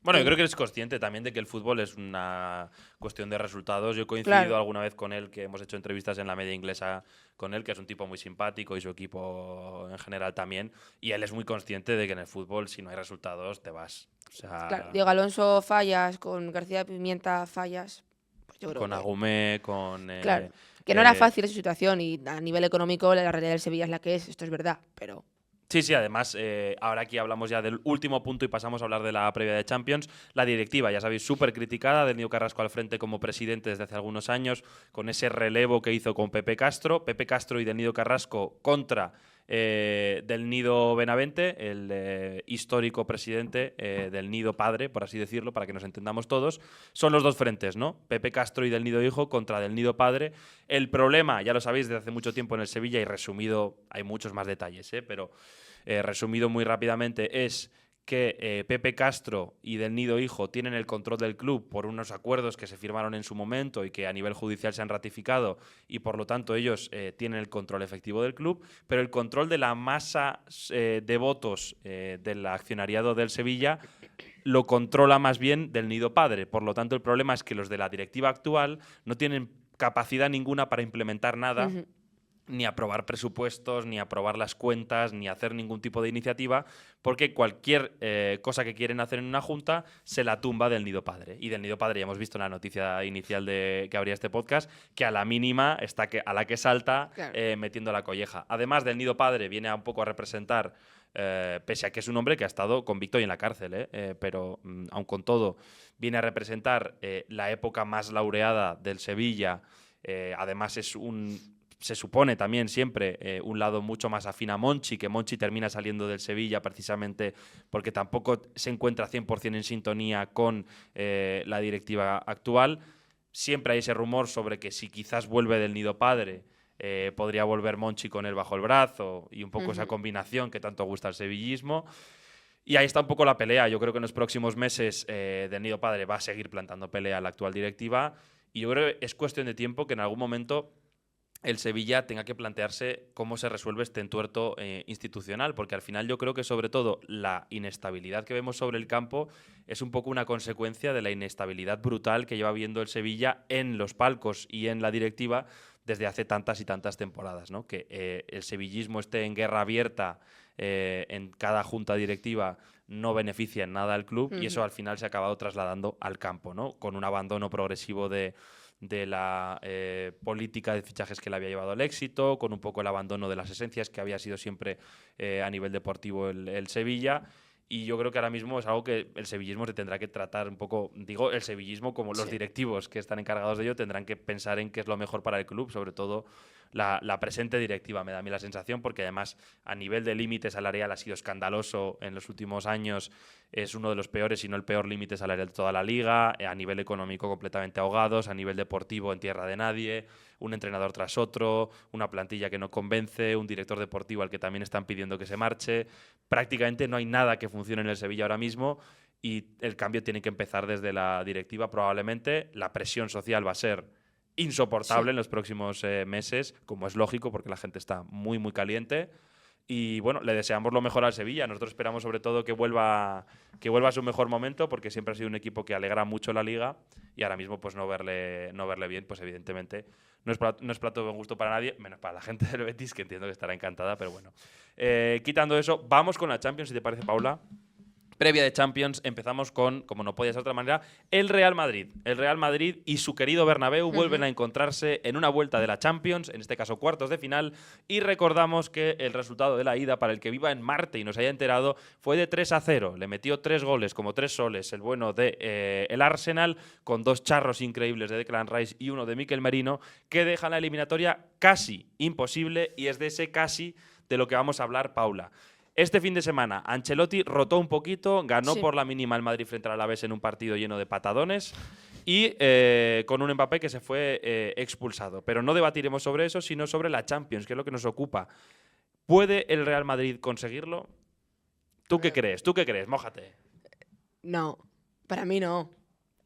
Bueno, yo creo que eres consciente también de que el fútbol es una cuestión de resultados. Yo he coincidido alguna vez con él, que hemos hecho entrevistas en la media inglesa con él, que es un tipo muy simpático y su equipo en general también. Y él es muy consciente de que en el fútbol, si no hay resultados, te vas. O sea, claro, Diego Alonso fallas, con García Pimienta fallas. Pues yo creo con Agumé, con... claro, que no era fácil esa situación y a nivel económico la realidad del Sevilla es la que es, esto es verdad, pero... Sí, además, ahora aquí hablamos ya del último punto y pasamos a hablar de la previa de Champions. La directiva, ya sabéis, súper criticada, del Nido Carrasco al frente como presidente desde hace algunos años, con ese relevo que hizo con Pepe Castro y del Nido Carrasco contra del Nido Benavente, el histórico presidente del Nido Padre, por así decirlo, para que nos entendamos todos. Son los dos frentes, ¿no? Pepe Castro y del Nido Hijo contra del Nido Padre. El problema, ya lo sabéis desde hace mucho tiempo en el Sevilla, y resumido, hay muchos más detalles, pero resumido muy rápidamente, es que Pepe Castro y del Nido Hijo tienen el control del club por unos acuerdos que se firmaron en su momento y que a nivel judicial se han ratificado, y por lo tanto ellos tienen el control efectivo del club, pero el control de la masa de votos del accionariado del Sevilla lo controla más bien del Nido Padre. Por lo tanto, el problema es que los de la directiva actual no tienen capacidad ninguna para implementar nada, ni aprobar presupuestos, ni aprobar las cuentas, ni hacer ningún tipo de iniciativa, porque cualquier cosa que quieren hacer en una junta se la tumba del Nido Padre. Y del Nido Padre ya hemos visto en la noticia inicial de que abría este podcast, que a la mínima está a la que salta metiendo la colleja. Además, del Nido Padre viene un poco a representar, pese a que es un hombre que ha estado convicto y en la cárcel, pero aun con todo, viene a representar la época más laureada del Sevilla. Además se supone también siempre un lado mucho más afín a Monchi, que Monchi termina saliendo del Sevilla precisamente porque tampoco se encuentra 100% en sintonía con la directiva actual. Siempre hay ese rumor sobre que si quizás vuelve del Nido Padre, podría volver Monchi con él bajo el brazo, y un poco esa combinación que tanto gusta al sevillismo. Y ahí está un poco la pelea. Yo creo que en los próximos meses del Nido Padre va a seguir plantando pelea a la actual directiva, y yo creo que es cuestión de tiempo que en algún momento el Sevilla tenga que plantearse cómo se resuelve este entuerto institucional, porque al final yo creo que sobre todo la inestabilidad que vemos sobre el campo es un poco una consecuencia de la inestabilidad brutal que lleva viendo el Sevilla en los palcos y en la directiva desde hace tantas y tantas temporadas, ¿no? Que el sevillismo esté en guerra abierta en cada junta directiva no beneficia en nada al club, y eso al final se ha acabado trasladando al campo, ¿no? Con un abandono progresivo de de la política de fichajes que le había llevado al éxito, con un poco el abandono de las esencias que había sido siempre a nivel deportivo el Sevilla. Y yo creo que ahora mismo es algo que el sevillismo se tendrá que tratar un poco, digo, el sevillismo como los directivos que están encargados de ello tendrán que pensar en qué es lo mejor para el club, sobre todo la presente directiva, me da a mí la sensación, porque además a nivel de límite salarial ha sido escandaloso en los últimos años, es uno de los peores, si no el peor límite salarial de toda la liga, a nivel económico completamente ahogados, a nivel deportivo en tierra de nadie, un entrenador tras otro, una plantilla que no convence, un director deportivo al que también están pidiendo que se marche. Prácticamente no hay nada que funcione en el Sevilla ahora mismo y el cambio tiene que empezar desde la directiva probablemente. La presión social va a ser insoportable en los próximos meses, como es lógico porque la gente está muy, muy caliente. Y bueno, le deseamos lo mejor al Sevilla. Nosotros esperamos sobre todo que vuelva a su mejor momento, porque siempre ha sido un equipo que alegra mucho la liga y ahora mismo pues no verle bien, pues evidentemente no es plato de buen gusto para nadie, menos para la gente del Betis, que entiendo que estará encantada, pero bueno. Quitando eso, vamos con la Champions, si te parece, Paula. Previa de Champions, empezamos con, como no podía ser de otra manera, el Real Madrid. El Real Madrid y su querido Bernabéu vuelven a encontrarse en una vuelta de la Champions, en este caso cuartos de final, y recordamos que el resultado de la ida, para el que viva en Marte y nos haya enterado, fue de 3-0. Le metió 3 goles, como 3 soles, el bueno de el Arsenal, con 2 charros increíbles de Declan Rice y uno de Mikel Merino, que dejan la eliminatoria casi imposible, y es de ese casi de lo que vamos a hablar, Paula. Este fin de semana, Ancelotti rotó un poquito, ganó por la mínima el Madrid frente al Alavés en un partido lleno de patadones y con un Mbappé que se fue expulsado. Pero no debatiremos sobre eso, sino sobre la Champions, que es lo que nos ocupa. ¿Puede el Real Madrid conseguirlo? ¿Tú qué crees? ¿Tú qué crees? Mójate. No, para mí no.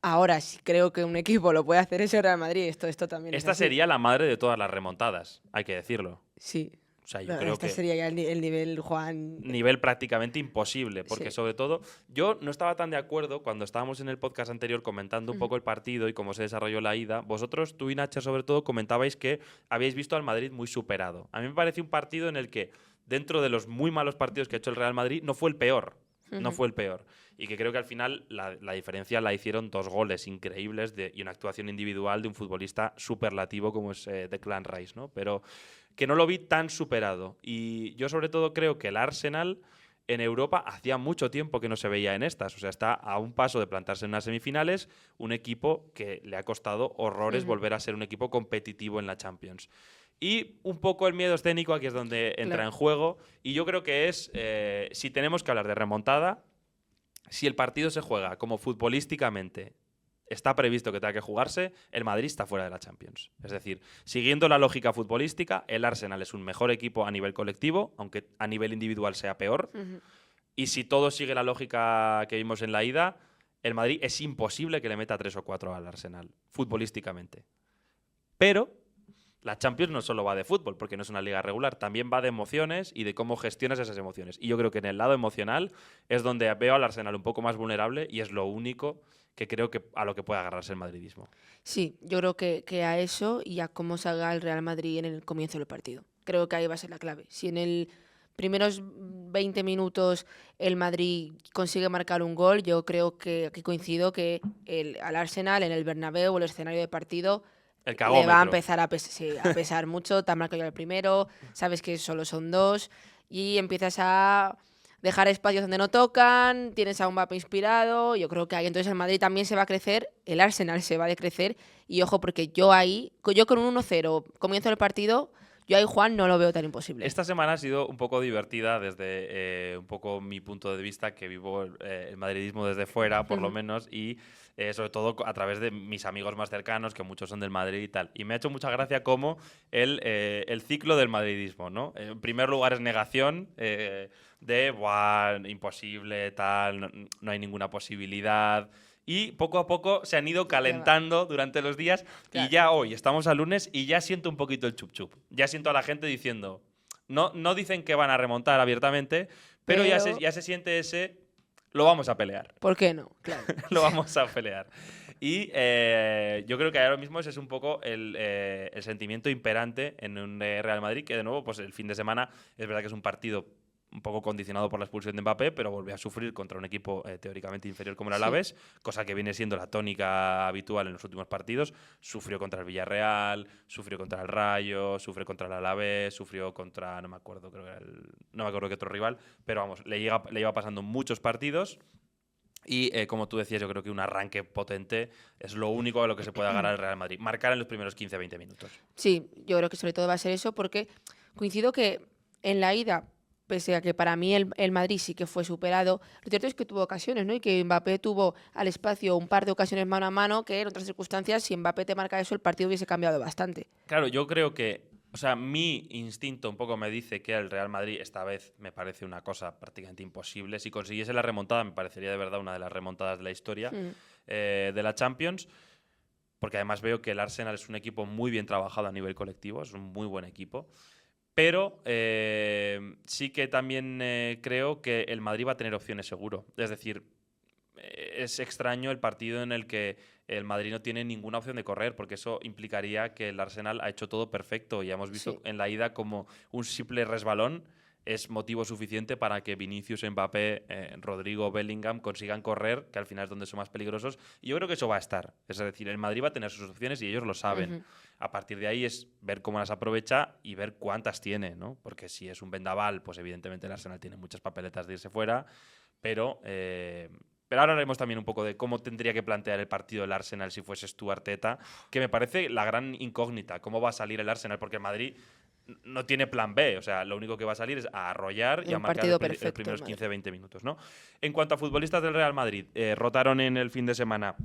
Ahora, si creo que un equipo lo puede hacer es el Real Madrid. Esto también Esta sería la madre de todas las remontadas, hay que decirlo. Sí. O sea, yo creo que sería ya el nivel, Juan. Nivel prácticamente imposible, porque sobre todo yo no estaba tan de acuerdo cuando estábamos en el podcast anterior comentando un poco el partido y cómo se desarrolló la ida. Vosotros, tú y Nacha sobre todo, comentabais que habíais visto al Madrid muy superado. A mí me pareció un partido en el que, dentro de los muy malos partidos que ha hecho el Real Madrid, no fue el peor. No fue el peor. Y que creo que al final la diferencia la hicieron 2 goles increíbles y una actuación individual de un futbolista superlativo como es Declan Rice, ¿no? Pero que no lo vi tan superado. Y yo sobre todo creo que el Arsenal en Europa hacía mucho tiempo que no se veía en estas. O sea, está a un paso de plantarse en unas semifinales, un equipo que le ha costado horrores volver a ser un equipo competitivo en la Champions. Y un poco el miedo escénico aquí es donde entra en juego. Y yo creo que es, si tenemos que hablar de remontada, si el partido se juega como futbolísticamente está previsto que tenga que jugarse, el Madrid está fuera de la Champions. Es decir, siguiendo la lógica futbolística, el Arsenal es un mejor equipo a nivel colectivo, aunque a nivel individual sea peor. Y si todo sigue la lógica que vimos en la ida, el Madrid es imposible que le meta 3 o 4 al Arsenal, futbolísticamente. Pero la Champions no solo va de fútbol, porque no es una liga regular, también va de emociones y de cómo gestionas esas emociones. Y yo creo que en el lado emocional es donde veo al Arsenal un poco más vulnerable y es lo único que creo que a lo que puede agarrarse el madridismo. Sí, yo creo que a eso y a cómo salga el Real Madrid en el comienzo del partido. Creo que ahí va a ser la clave. Si en el primeros 20 minutos el Madrid consigue marcar un gol, yo creo que aquí coincido que al Arsenal en el Bernabéu o el escenario de partido le va a empezar a pesar mucho. Te han marcado ya el primero, sabes que solo son 2 y empiezas a dejar espacios donde no tocan, tienes a un Mbappé inspirado. Yo creo que ahí entonces el Madrid también se va a crecer, el Arsenal se va a decrecer. Y ojo, porque yo con un 1-0 comienzo el partido, yo ahí, Juan, no lo veo tan imposible. Esta semana ha sido un poco divertida desde un poco mi punto de vista, que vivo el madridismo desde fuera, por lo menos, y sobre todo a través de mis amigos más cercanos, que muchos son del Madrid y tal. Y me ha hecho mucha gracia cómo el ciclo del madridismo, ¿no? En primer lugar es negación de "buah, imposible, tal, no hay ninguna posibilidad". Y poco a poco se han ido calentando durante los días. Claro. Y ya hoy estamos a lunes y ya siento un poquito el chup chup. Ya siento a la gente diciendo, no dicen que van a remontar abiertamente, pero ya se siente ese, lo vamos a pelear. ¿Por qué no? Claro. Lo vamos a pelear. Y yo creo que ahora mismo ese es un poco el sentimiento imperante en un Real Madrid, que de nuevo, pues el fin de semana es verdad que es un partido un poco condicionado por la expulsión de Mbappé, pero volvió a sufrir contra un equipo teóricamente inferior como el Alavés, cosa que viene siendo la tónica habitual en los últimos partidos. Sufrió contra el Villarreal, sufrió contra el Rayo, sufrió contra el Alavés, sufrió contra, no me acuerdo, creo que era no me acuerdo qué otro rival, pero vamos, le iba pasando muchos partidos. Y como tú decías, yo creo que un arranque potente es lo único a lo que se puede agarrar el Real Madrid. Marcar en los primeros 15-20 minutos. Sí, yo creo que sobre todo va a ser eso, porque coincido que en la ida, pese a que para mí el Madrid sí que fue superado, lo cierto es que tuvo ocasiones, ¿no? Y que Mbappé tuvo al espacio un par de ocasiones mano a mano que en otras circunstancias, si Mbappé te marca eso, el partido hubiese cambiado bastante. Claro, yo creo que, o sea, mi instinto un poco me dice que el Real Madrid esta vez me parece una cosa prácticamente imposible. Si consiguiese la remontada, me parecería de verdad una de las remontadas de la historia de la Champions. Porque además veo que el Arsenal es un equipo muy bien trabajado a nivel colectivo, es un muy buen equipo. Pero sí que también creo que el Madrid va a tener opciones seguro. Es decir, es extraño el partido en el que el Madrid no tiene ninguna opción de correr, porque eso implicaría que el Arsenal ha hecho todo perfecto. Y hemos visto en la ida como un simple resbalón es motivo suficiente para que Vinicius, Mbappé, Rodrigo, Bellingham consigan correr, que al final es donde son más peligrosos. Y yo creo que eso va a estar. Es decir, el Madrid va a tener sus opciones y ellos lo saben. A partir de ahí es ver cómo las aprovecha y ver cuántas tiene, ¿no? Porque si es un vendaval, pues evidentemente el Arsenal tiene muchas papeletas de irse fuera, pero ahora hablaremos también un poco de cómo tendría que plantear el partido el Arsenal si fueses tú, Arteta, que me parece la gran incógnita. ¿Cómo va a salir el Arsenal? Porque el Madrid no tiene plan B, o sea, lo único que va a salir es a arrollar y a marcar los primeros 15-20 minutos, ¿no? En cuanto a futbolistas del Real Madrid, rotaron en el fin de semana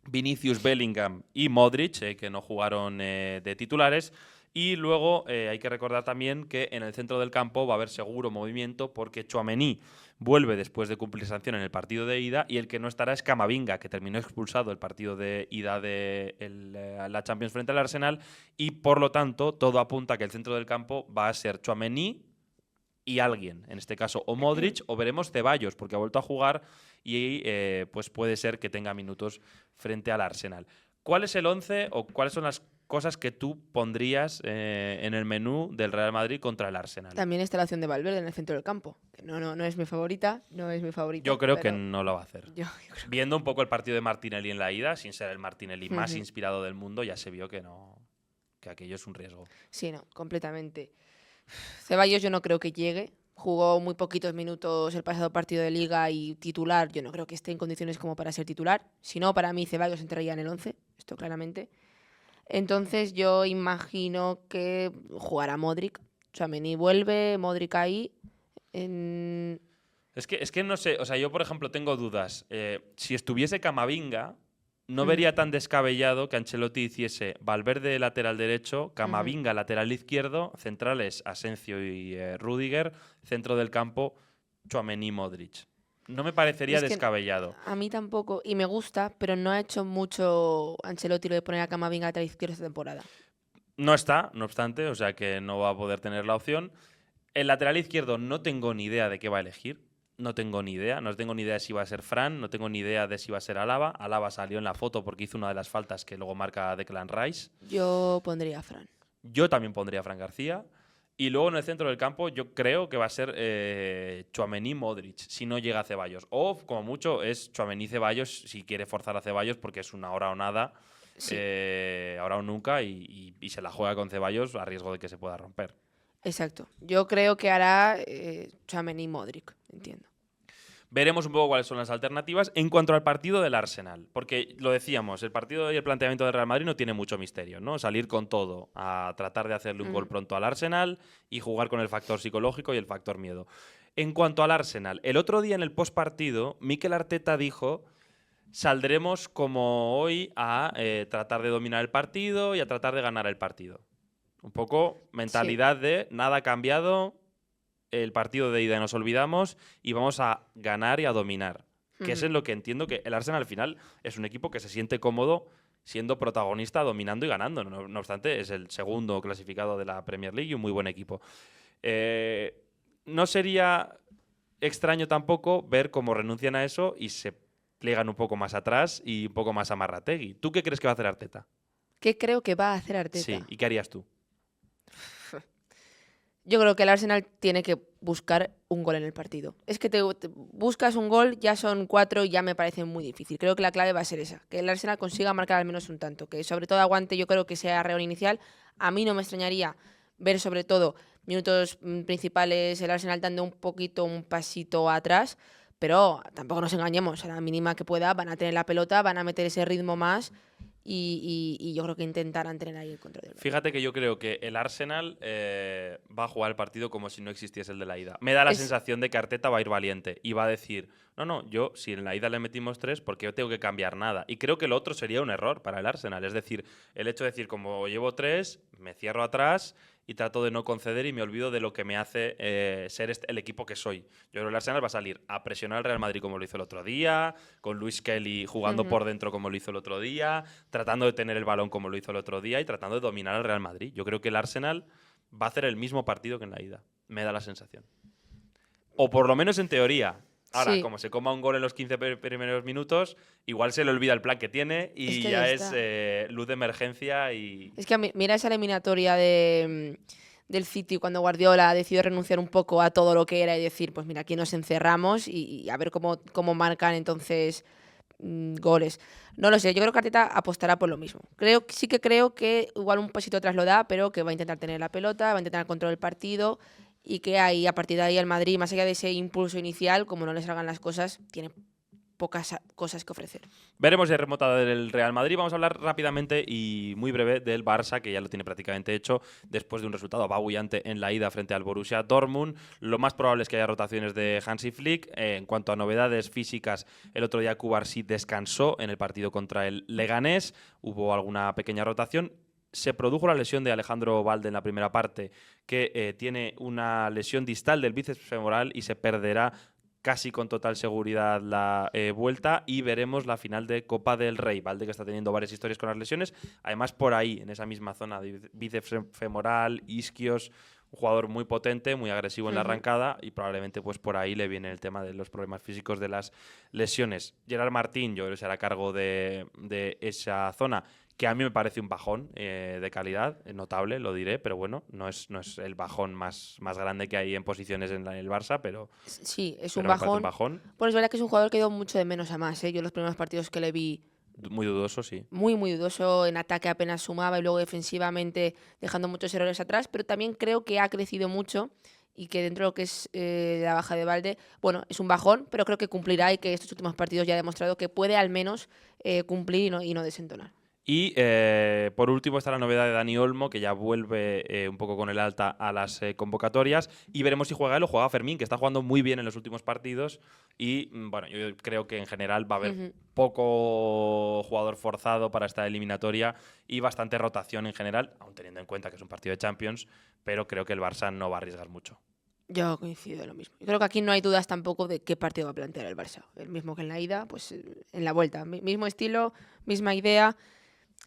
Vinicius, Bellingham y Modric, que no jugaron de titulares. Y luego hay que recordar también que en el centro del campo va a haber seguro movimiento porque Tchouaméni vuelve después de cumplir sanción en el partido de ida y el que no estará es Camavinga, que terminó expulsado el partido de ida de la Champions frente al Arsenal, y por lo tanto todo apunta a que el centro del campo va a ser Tchouaméni y alguien, en este caso o Modric o veremos Ceballos, porque ha vuelto a jugar y pues puede ser que tenga minutos frente al Arsenal. ¿Cuál es el 11 o cuáles son las cosas que tú pondrías en el menú del Real Madrid contra el Arsenal? También está la opción de Valverde en el centro del campo. Que no es mi favorita, Yo creo que no lo va a hacer. Yo Viendo un poco el partido de Martinelli en la ida, sin ser el Martinelli más inspirado del mundo, ya se vio que aquello es un riesgo. Sí, no, completamente. Ceballos yo no creo que llegue. Jugó muy poquitos minutos el pasado partido de Liga y titular. Yo no creo que esté en condiciones como para ser titular. Si no, para mí Ceballos entraría en el 11, esto claramente. Entonces yo imagino que jugará Modric. Tchouaméni vuelve, Modric ahí. Es que no sé, o sea, yo por ejemplo tengo dudas. Si estuviese Camavinga, no vería tan descabellado que Ancelotti hiciese Valverde lateral derecho, Camavinga lateral izquierdo, centrales Asensio y Rüdiger, centro del campo Tchouaméni, Modric. No me parecería descabellado. A mí tampoco, y me gusta, pero no ha hecho mucho Ancelotti lo de poner a Camavinga lateral izquierdo esta temporada. No está, no obstante, o sea que no va a poder tener la opción. El lateral izquierdo no tengo ni idea de qué va a elegir. No tengo ni idea. No tengo ni idea de si va a ser Fran, no tengo ni idea de si va a ser Alaba. Alaba salió en la foto porque hizo una de las faltas que luego marca Declan Rice. Yo pondría a Fran. Yo también pondría a Fran García. Y luego en el centro del campo yo creo que va a ser Tchouaméni, Modric, si no llega a Ceballos. O, como mucho, es Tchouaméni, Ceballos, si quiere forzar a Ceballos porque es una hora o nada, ahora o nunca, y se la juega con Ceballos a riesgo de que se pueda romper. Exacto. Yo creo que hará Tchouaméni, Modric, entiendo. Veremos un poco cuáles son las alternativas en cuanto al partido del Arsenal. Porque lo decíamos, el partido y el planteamiento del Real Madrid no tiene mucho misterio, ¿no? Salir con todo, a tratar de hacerle un gol pronto al Arsenal y jugar con el factor psicológico y el factor miedo. En cuanto al Arsenal, el otro día en el postpartido, Mikel Arteta dijo: saldremos como hoy a tratar de dominar el partido y a tratar de ganar el partido. Un poco mentalidad de nada ha cambiado, el partido de ida nos olvidamos y vamos a ganar y a dominar. Que es en lo que entiendo que el Arsenal al final es un equipo que se siente cómodo siendo protagonista, dominando y ganando. No obstante, es el segundo clasificado de la Premier League y un muy buen equipo. No sería extraño tampoco ver cómo renuncian a eso y se pliegan un poco más atrás y un poco más a Marrategui. ¿Tú qué crees que va a hacer Arteta? ¿Qué creo que va a hacer Arteta? Sí, ¿y qué harías tú? Yo creo que el Arsenal tiene que buscar un gol en el partido. Es que te buscas un gol, ya son 4 y ya me parece muy difícil. Creo que la clave va a ser esa, que el Arsenal consiga marcar al menos un tanto, que sobre todo aguante, yo creo que sea reón inicial. A mí no me extrañaría ver sobre todo minutos principales el Arsenal dando un pasito atrás, pero tampoco nos engañemos, a la mínima que pueda van a tener la pelota, van a meter ese ritmo más y yo creo que intentarán tener ahí el control del balón. Fíjate que yo creo que el Arsenal va a jugar el partido como si no existiese el de la ida. Me da la sensación de que Arteta va a ir valiente y va a decir, no, yo si en la ida le metimos 3, ¿por qué yo tengo que cambiar nada? Y creo que lo otro sería un error para el Arsenal. Es decir, el hecho de decir, como llevo 3, me cierro atrás y trato de no conceder y me olvido de lo que me hace ser el equipo que soy. Yo creo que el Arsenal va a salir a presionar al Real Madrid como lo hizo el otro día, con Luis Kelly jugando por dentro como lo hizo el otro día, tratando de tener el balón como lo hizo el otro día y tratando de dominar al Real Madrid. Yo creo que el Arsenal va a hacer el mismo partido que en la ida. Me da la sensación. O por lo menos en teoría. Ahora, como se coma un gol en los 15 primeros minutos, igual se le olvida el plan que tiene y es que ya es luz de emergencia. Y es que mira esa eliminatoria del City cuando Guardiola decidió renunciar un poco a todo lo que era y decir, pues mira, aquí nos encerramos y a ver cómo marcan entonces goles. No lo sé, yo creo que Arteta apostará por lo mismo. Sí que creo que igual un pasito atrás lo da, pero que va a intentar tener la pelota, va a intentar el control del partido y que ahí, a partir de ahí el Madrid, más allá de ese impulso inicial, como no le salgan las cosas, tiene pocas cosas que ofrecer. Veremos si hay remontada del Real Madrid. Vamos a hablar rápidamente y muy breve del Barça, que ya lo tiene prácticamente hecho después de un resultado apabullante en la ida frente al Borussia Dortmund. Lo más probable es que haya rotaciones de Hansi Flick. En cuanto a novedades físicas, el otro día Cubarsí descansó en el partido contra el Leganés. Hubo alguna pequeña rotación. Se produjo la lesión de Alejandro Valde en la primera parte, que tiene una lesión distal del bíceps femoral y se perderá casi con total seguridad la vuelta y veremos la final de Copa del Rey. Valde, que está teniendo varias historias con las lesiones. Además, por ahí, en esa misma zona de bíceps femoral, isquios, un jugador muy potente, muy agresivo en la arrancada y probablemente pues por ahí le viene el tema de los problemas físicos de las lesiones. Gerard Martín, yo creo que será a cargo de esa zona, que a mí me parece un bajón de calidad, notable, lo diré, pero bueno, no es el bajón más grande que hay en posiciones en el Barça, pero sí, es pero un bajón. Pues es verdad que es un jugador que dio mucho de menos a más, ¿eh? Yo los primeros partidos que le vi... Muy dudoso, sí. Muy dudoso, en ataque apenas sumaba y luego defensivamente dejando muchos errores atrás, pero también creo que ha crecido mucho y que dentro de lo que es la baja de Valde, bueno, es un bajón, pero creo que cumplirá y que estos últimos partidos ya ha demostrado que puede al menos cumplir y no desentonar. Y por último está la novedad de Dani Olmo, que ya vuelve un poco con el alta a las convocatorias. Y veremos si juega él o juega Fermín, que está jugando muy bien en los últimos partidos. Y bueno, yo creo que en general va a haber poco jugador forzado para esta eliminatoria y bastante rotación en general, aun teniendo en cuenta que es un partido de Champions, pero creo que el Barça no va a arriesgar mucho. Yo coincido en lo mismo. Yo creo que aquí no hay dudas tampoco de qué partido va a plantear el Barça. El mismo que en la ida, pues en la vuelta. Mismo estilo, misma idea.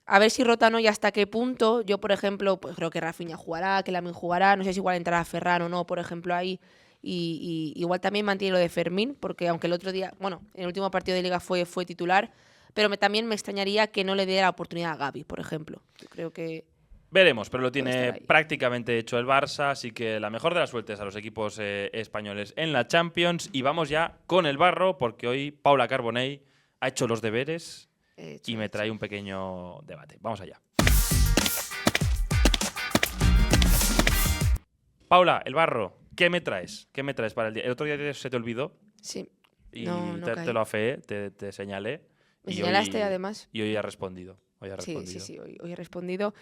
A ver si rotan y hasta qué punto. Yo, por ejemplo, pues creo que Rafinha jugará, que Lamine jugará. No sé si igual entrará Ferran o no, por ejemplo, ahí. Y igual también mantiene lo de Fermín, porque aunque el otro día, bueno, en el último partido de Liga fue titular, pero también me extrañaría que no le dé la oportunidad a Gavi, por ejemplo. Yo creo que... Veremos, pero lo tiene prácticamente hecho el Barça, así que la mejor de las suertes a los equipos españoles en la Champions. Y vamos ya con el barro, porque hoy Paula Carbonell ha hecho los deberes y me trae un pequeño debate. Vamos allá. Paula, el barro, ¿qué me traes? ¿Qué me traes para el día? El otro día se te olvidó. Sí. Y te lo afeé, te señalé. Me señalaste además. Y hoy ha respondido. Sí, hoy he respondido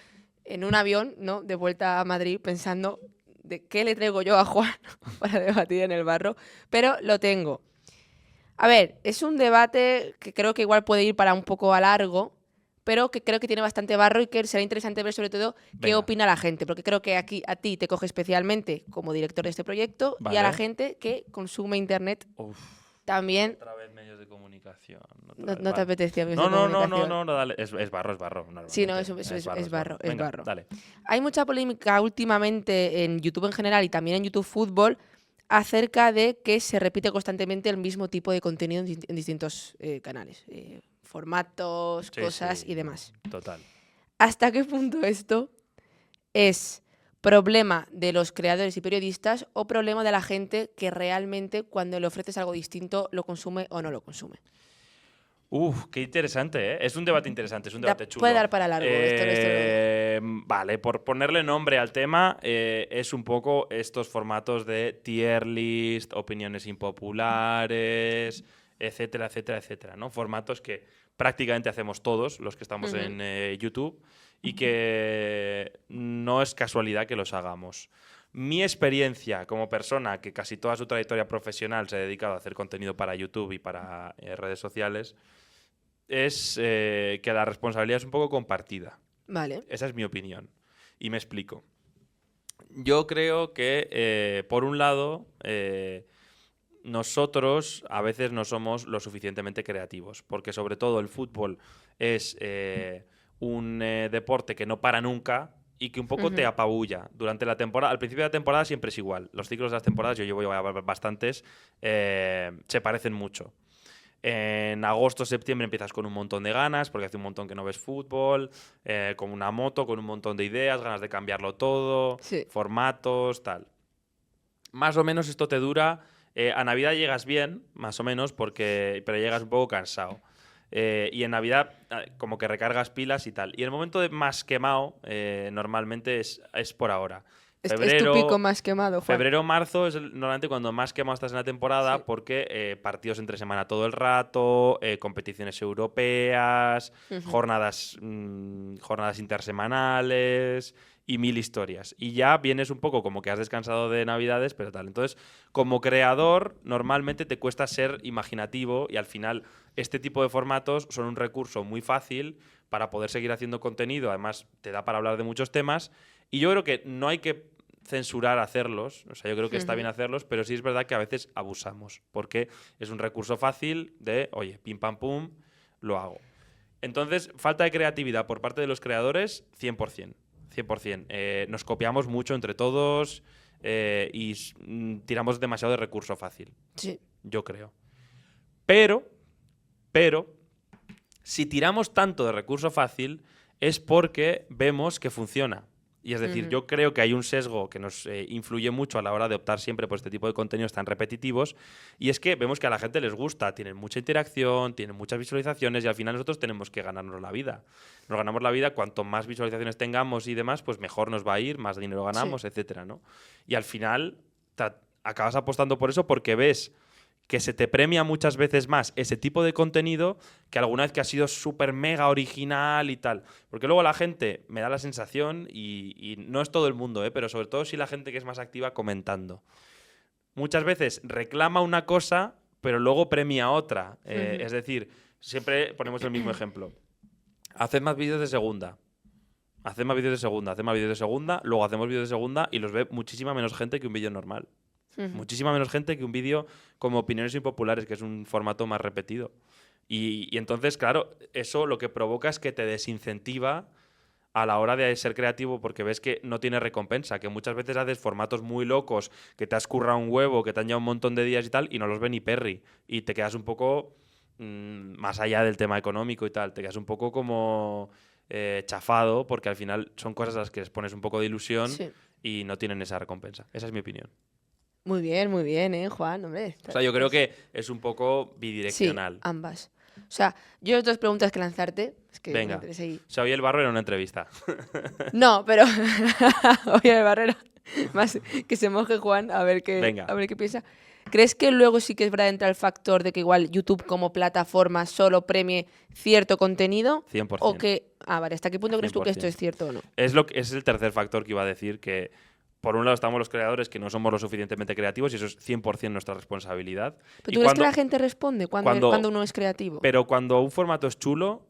en un avión, ¿no? De vuelta a Madrid, pensando de qué le traigo yo a Juan para debatir en el barro. Pero lo tengo. A ver, es un debate que creo que igual puede ir para un poco a largo, pero que creo que tiene bastante barro y que será interesante ver sobre todo qué opina la gente, porque creo que aquí a ti te coge especialmente como director de este proyecto y a la gente que consume internet también. Otra vez medios de comunicación. No te apetecía medios de comunicación. No, dale. Es barro. Sí, no, eso es barro. Venga, barro. Dale. Hay mucha polémica últimamente en YouTube en general y también en YouTube Fútbol acerca de que se repite constantemente el mismo tipo de contenido en distintos canales. Formatos, cosas y demás. Total. ¿Hasta qué punto esto es ¿Problema de los creadores y periodistas o problema de la gente que realmente cuando le ofreces algo distinto lo consume o no lo consume? Qué interesante, ¿eh? Es un debate interesante, es un debate chulo. Puede dar para largo. Vale, por ponerle nombre al tema, es un poco estos formatos de tier list, opiniones impopulares, etcétera, etcétera, etcétera, ¿no? Formatos que prácticamente hacemos todos los que estamos en YouTube y que no es casualidad que los hagamos. Mi experiencia como persona que casi toda su trayectoria profesional se ha dedicado a hacer contenido para YouTube y para redes sociales es que la responsabilidad es un poco compartida. Vale. Esa es mi opinión. Y me explico. Yo creo que, por un lado, nosotros a veces no somos lo suficientemente creativos, porque sobre todo el fútbol es un deporte que no para nunca y que un poco te apabulla durante la temporada. Al principio de la temporada siempre es igual. Los ciclos de las temporadas, yo llevo bastantes, se parecen mucho. En agosto, septiembre empiezas con un montón de ganas, porque hace un montón que no ves fútbol, con una moto, con un montón de ideas, ganas de cambiarlo todo, formatos, tal. Más o menos esto te dura. A Navidad llegas bien, más o menos, pero llegas un poco cansado. Y en Navidad como que recargas pilas y tal. Y el momento de más quemado normalmente es por ahora. Febrero, es tu pico más quemado, Juan. Febrero, marzo es normalmente cuando más quemado estás en la temporada porque partidos entre semana todo el rato, competiciones europeas, jornadas intersemanales y 1000 historias. Y ya vienes un poco como que has descansado de Navidades, pero tal. Entonces, como creador, normalmente te cuesta ser imaginativo y al final este tipo de formatos son un recurso muy fácil para poder seguir haciendo contenido. Además, te da para hablar de muchos temas. Y yo creo que no hay que censurar hacerlos, o sea, yo creo que está bien hacerlos, pero sí es verdad que a veces abusamos, porque es un recurso fácil de, oye, pim pam pum, lo hago. Entonces, falta de creatividad por parte de los creadores, 100%. 100%. Nos copiamos mucho entre todos y tiramos demasiado de recurso fácil. Sí. Yo creo. Pero, si tiramos tanto de recurso fácil es porque vemos que funciona. Y es decir, yo creo que hay un sesgo que nos influye mucho a la hora de optar siempre por este tipo de contenidos tan repetitivos, y es que vemos que a la gente les gusta, tienen mucha interacción, tienen muchas visualizaciones y al final nosotros tenemos que ganarnos la vida. Nos ganamos la vida, cuanto más visualizaciones tengamos y demás, pues mejor nos va a ir, más dinero ganamos, etcétera, ¿no? Y al final acabas apostando por eso porque ves que se te premia muchas veces más ese tipo de contenido que alguna vez que ha sido súper mega original y tal. Porque luego la gente, me da la sensación, y no es todo el mundo, pero sobre todo si la gente que es más activa comentando, muchas veces reclama una cosa, pero luego premia otra. Es decir, siempre ponemos el mismo ejemplo. Haced más vídeos de segunda. Haced más vídeos de segunda, haced más vídeos de segunda, luego hacemos vídeos de segunda y los ve muchísima menos gente que un vídeo normal. Muchísima menos gente que un vídeo como opiniones impopulares, que es un formato más repetido. Y entonces, claro, eso lo que provoca es que te desincentiva a la hora de ser creativo porque ves que no tiene recompensa, que muchas veces haces formatos muy locos, que te has currado un huevo, que te han llevado un montón de días y tal, y no los ve ni Perry. Y te quedas un poco, más allá del tema económico y tal, te quedas un poco como chafado porque al final son cosas a las que les pones un poco de ilusión y no tienen esa recompensa. Esa es mi opinión. Muy bien, Juan, hombre. O sea, yo creo que es un poco bidireccional. Sí, ambas. O sea, yo hay dos preguntas que lanzarte. Es que venga. Me seguir. O sea, hoy el Barro era una entrevista. No, pero hoy el Barrero. Más que se moje Juan a ver qué piensa. ¿Crees que luego sí que es verdad entra el factor de que igual YouTube como plataforma solo premie cierto contenido? 100%. O que, vale, ¿hasta qué punto crees tú que esto es cierto o no? Es el tercer factor que iba a decir, que por un lado estamos los creadores que no somos lo suficientemente creativos y eso es 100% nuestra responsabilidad. ¿Pero tú ves que la gente responde cuando uno es creativo? Pero cuando un formato es chulo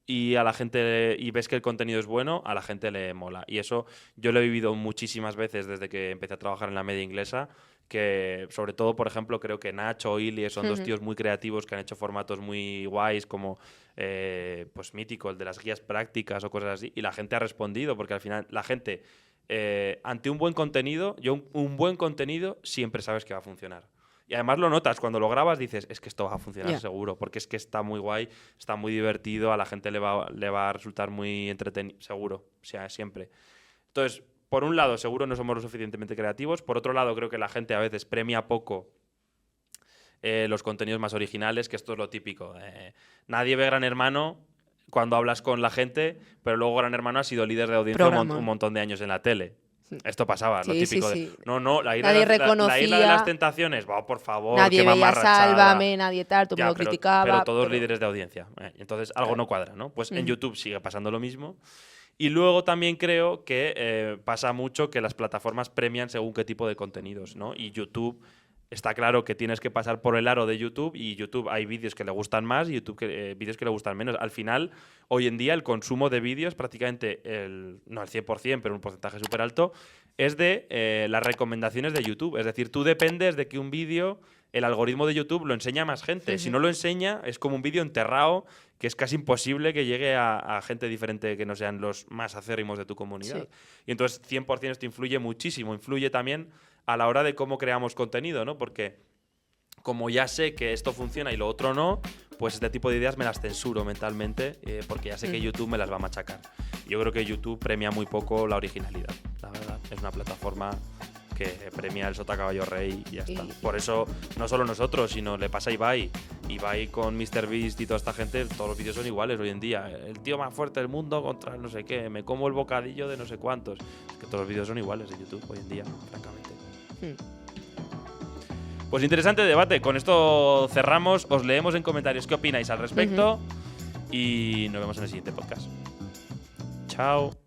y a la gente y ves que el contenido es bueno, a la gente le mola. Y eso yo lo he vivido muchísimas veces desde que empecé a trabajar en la media inglesa, que sobre todo, por ejemplo, creo que Nacho o Ili son dos tíos muy creativos que han hecho formatos muy guays como pues Mítico, el de las guías prácticas o cosas así, y la gente ha respondido porque al final la gente ante un buen contenido, un buen contenido siempre sabes que va a funcionar. Y además lo notas, cuando lo grabas dices, es que esto va a funcionar seguro, porque es que está muy guay, está muy divertido, a la gente le va a resultar muy entretenido, seguro, o sea, siempre. Entonces, por un lado, seguro no somos lo suficientemente creativos. Por otro lado, creo que la gente a veces premia poco los contenidos más originales, que esto es lo típico. Nadie ve Gran Hermano cuando hablas con la gente, pero luego Gran Hermano ha sido líder de audiencia un montón de años en la tele. Esto pasaba, lo típico de... No, la isla de las tentaciones, por favor, nadie qué veía mamarrachada. Sálvame, nadie tal, todo el mundo criticaba. Pero todos líderes de audiencia. Entonces, algo no cuadra, ¿no? Pues en YouTube sigue pasando lo mismo. Y luego también creo que pasa mucho que las plataformas premian según qué tipo de contenidos, ¿no? Y YouTube... Está claro que tienes que pasar por el aro de YouTube y YouTube hay vídeos que le gustan más y YouTube vídeos que le gustan menos. Al final, hoy en día, el consumo de vídeos, prácticamente no el 100%, pero un porcentaje súper alto, es de las recomendaciones de YouTube. Es decir, tú dependes de que un vídeo, el algoritmo de YouTube lo enseña a más gente. Si no lo enseña, es como un vídeo enterrado que es casi imposible que llegue a gente diferente que no sean los más acérrimos de tu comunidad. Y entonces, 100% esto influye muchísimo. Influye también a la hora de cómo creamos contenido, ¿no? Porque como ya sé que esto funciona y lo otro no, pues este tipo de ideas me las censuro mentalmente porque ya sé que YouTube me las va a machacar. Yo creo que YouTube premia muy poco la originalidad, la verdad. Es una plataforma que premia el sota caballo rey y ya está. Por eso, no solo nosotros, sino le pasa a Ibai. Ibai con MrBeast y toda esta gente, todos los vídeos son iguales hoy en día. El tío más fuerte del mundo contra no sé qué, me como el bocadillo de no sé cuántos. Es que todos los vídeos son iguales de YouTube hoy en día, francamente. Pues interesante debate. Con esto cerramos. Os leemos en comentarios qué opináis al respecto. Y nos vemos en el siguiente podcast. Chao.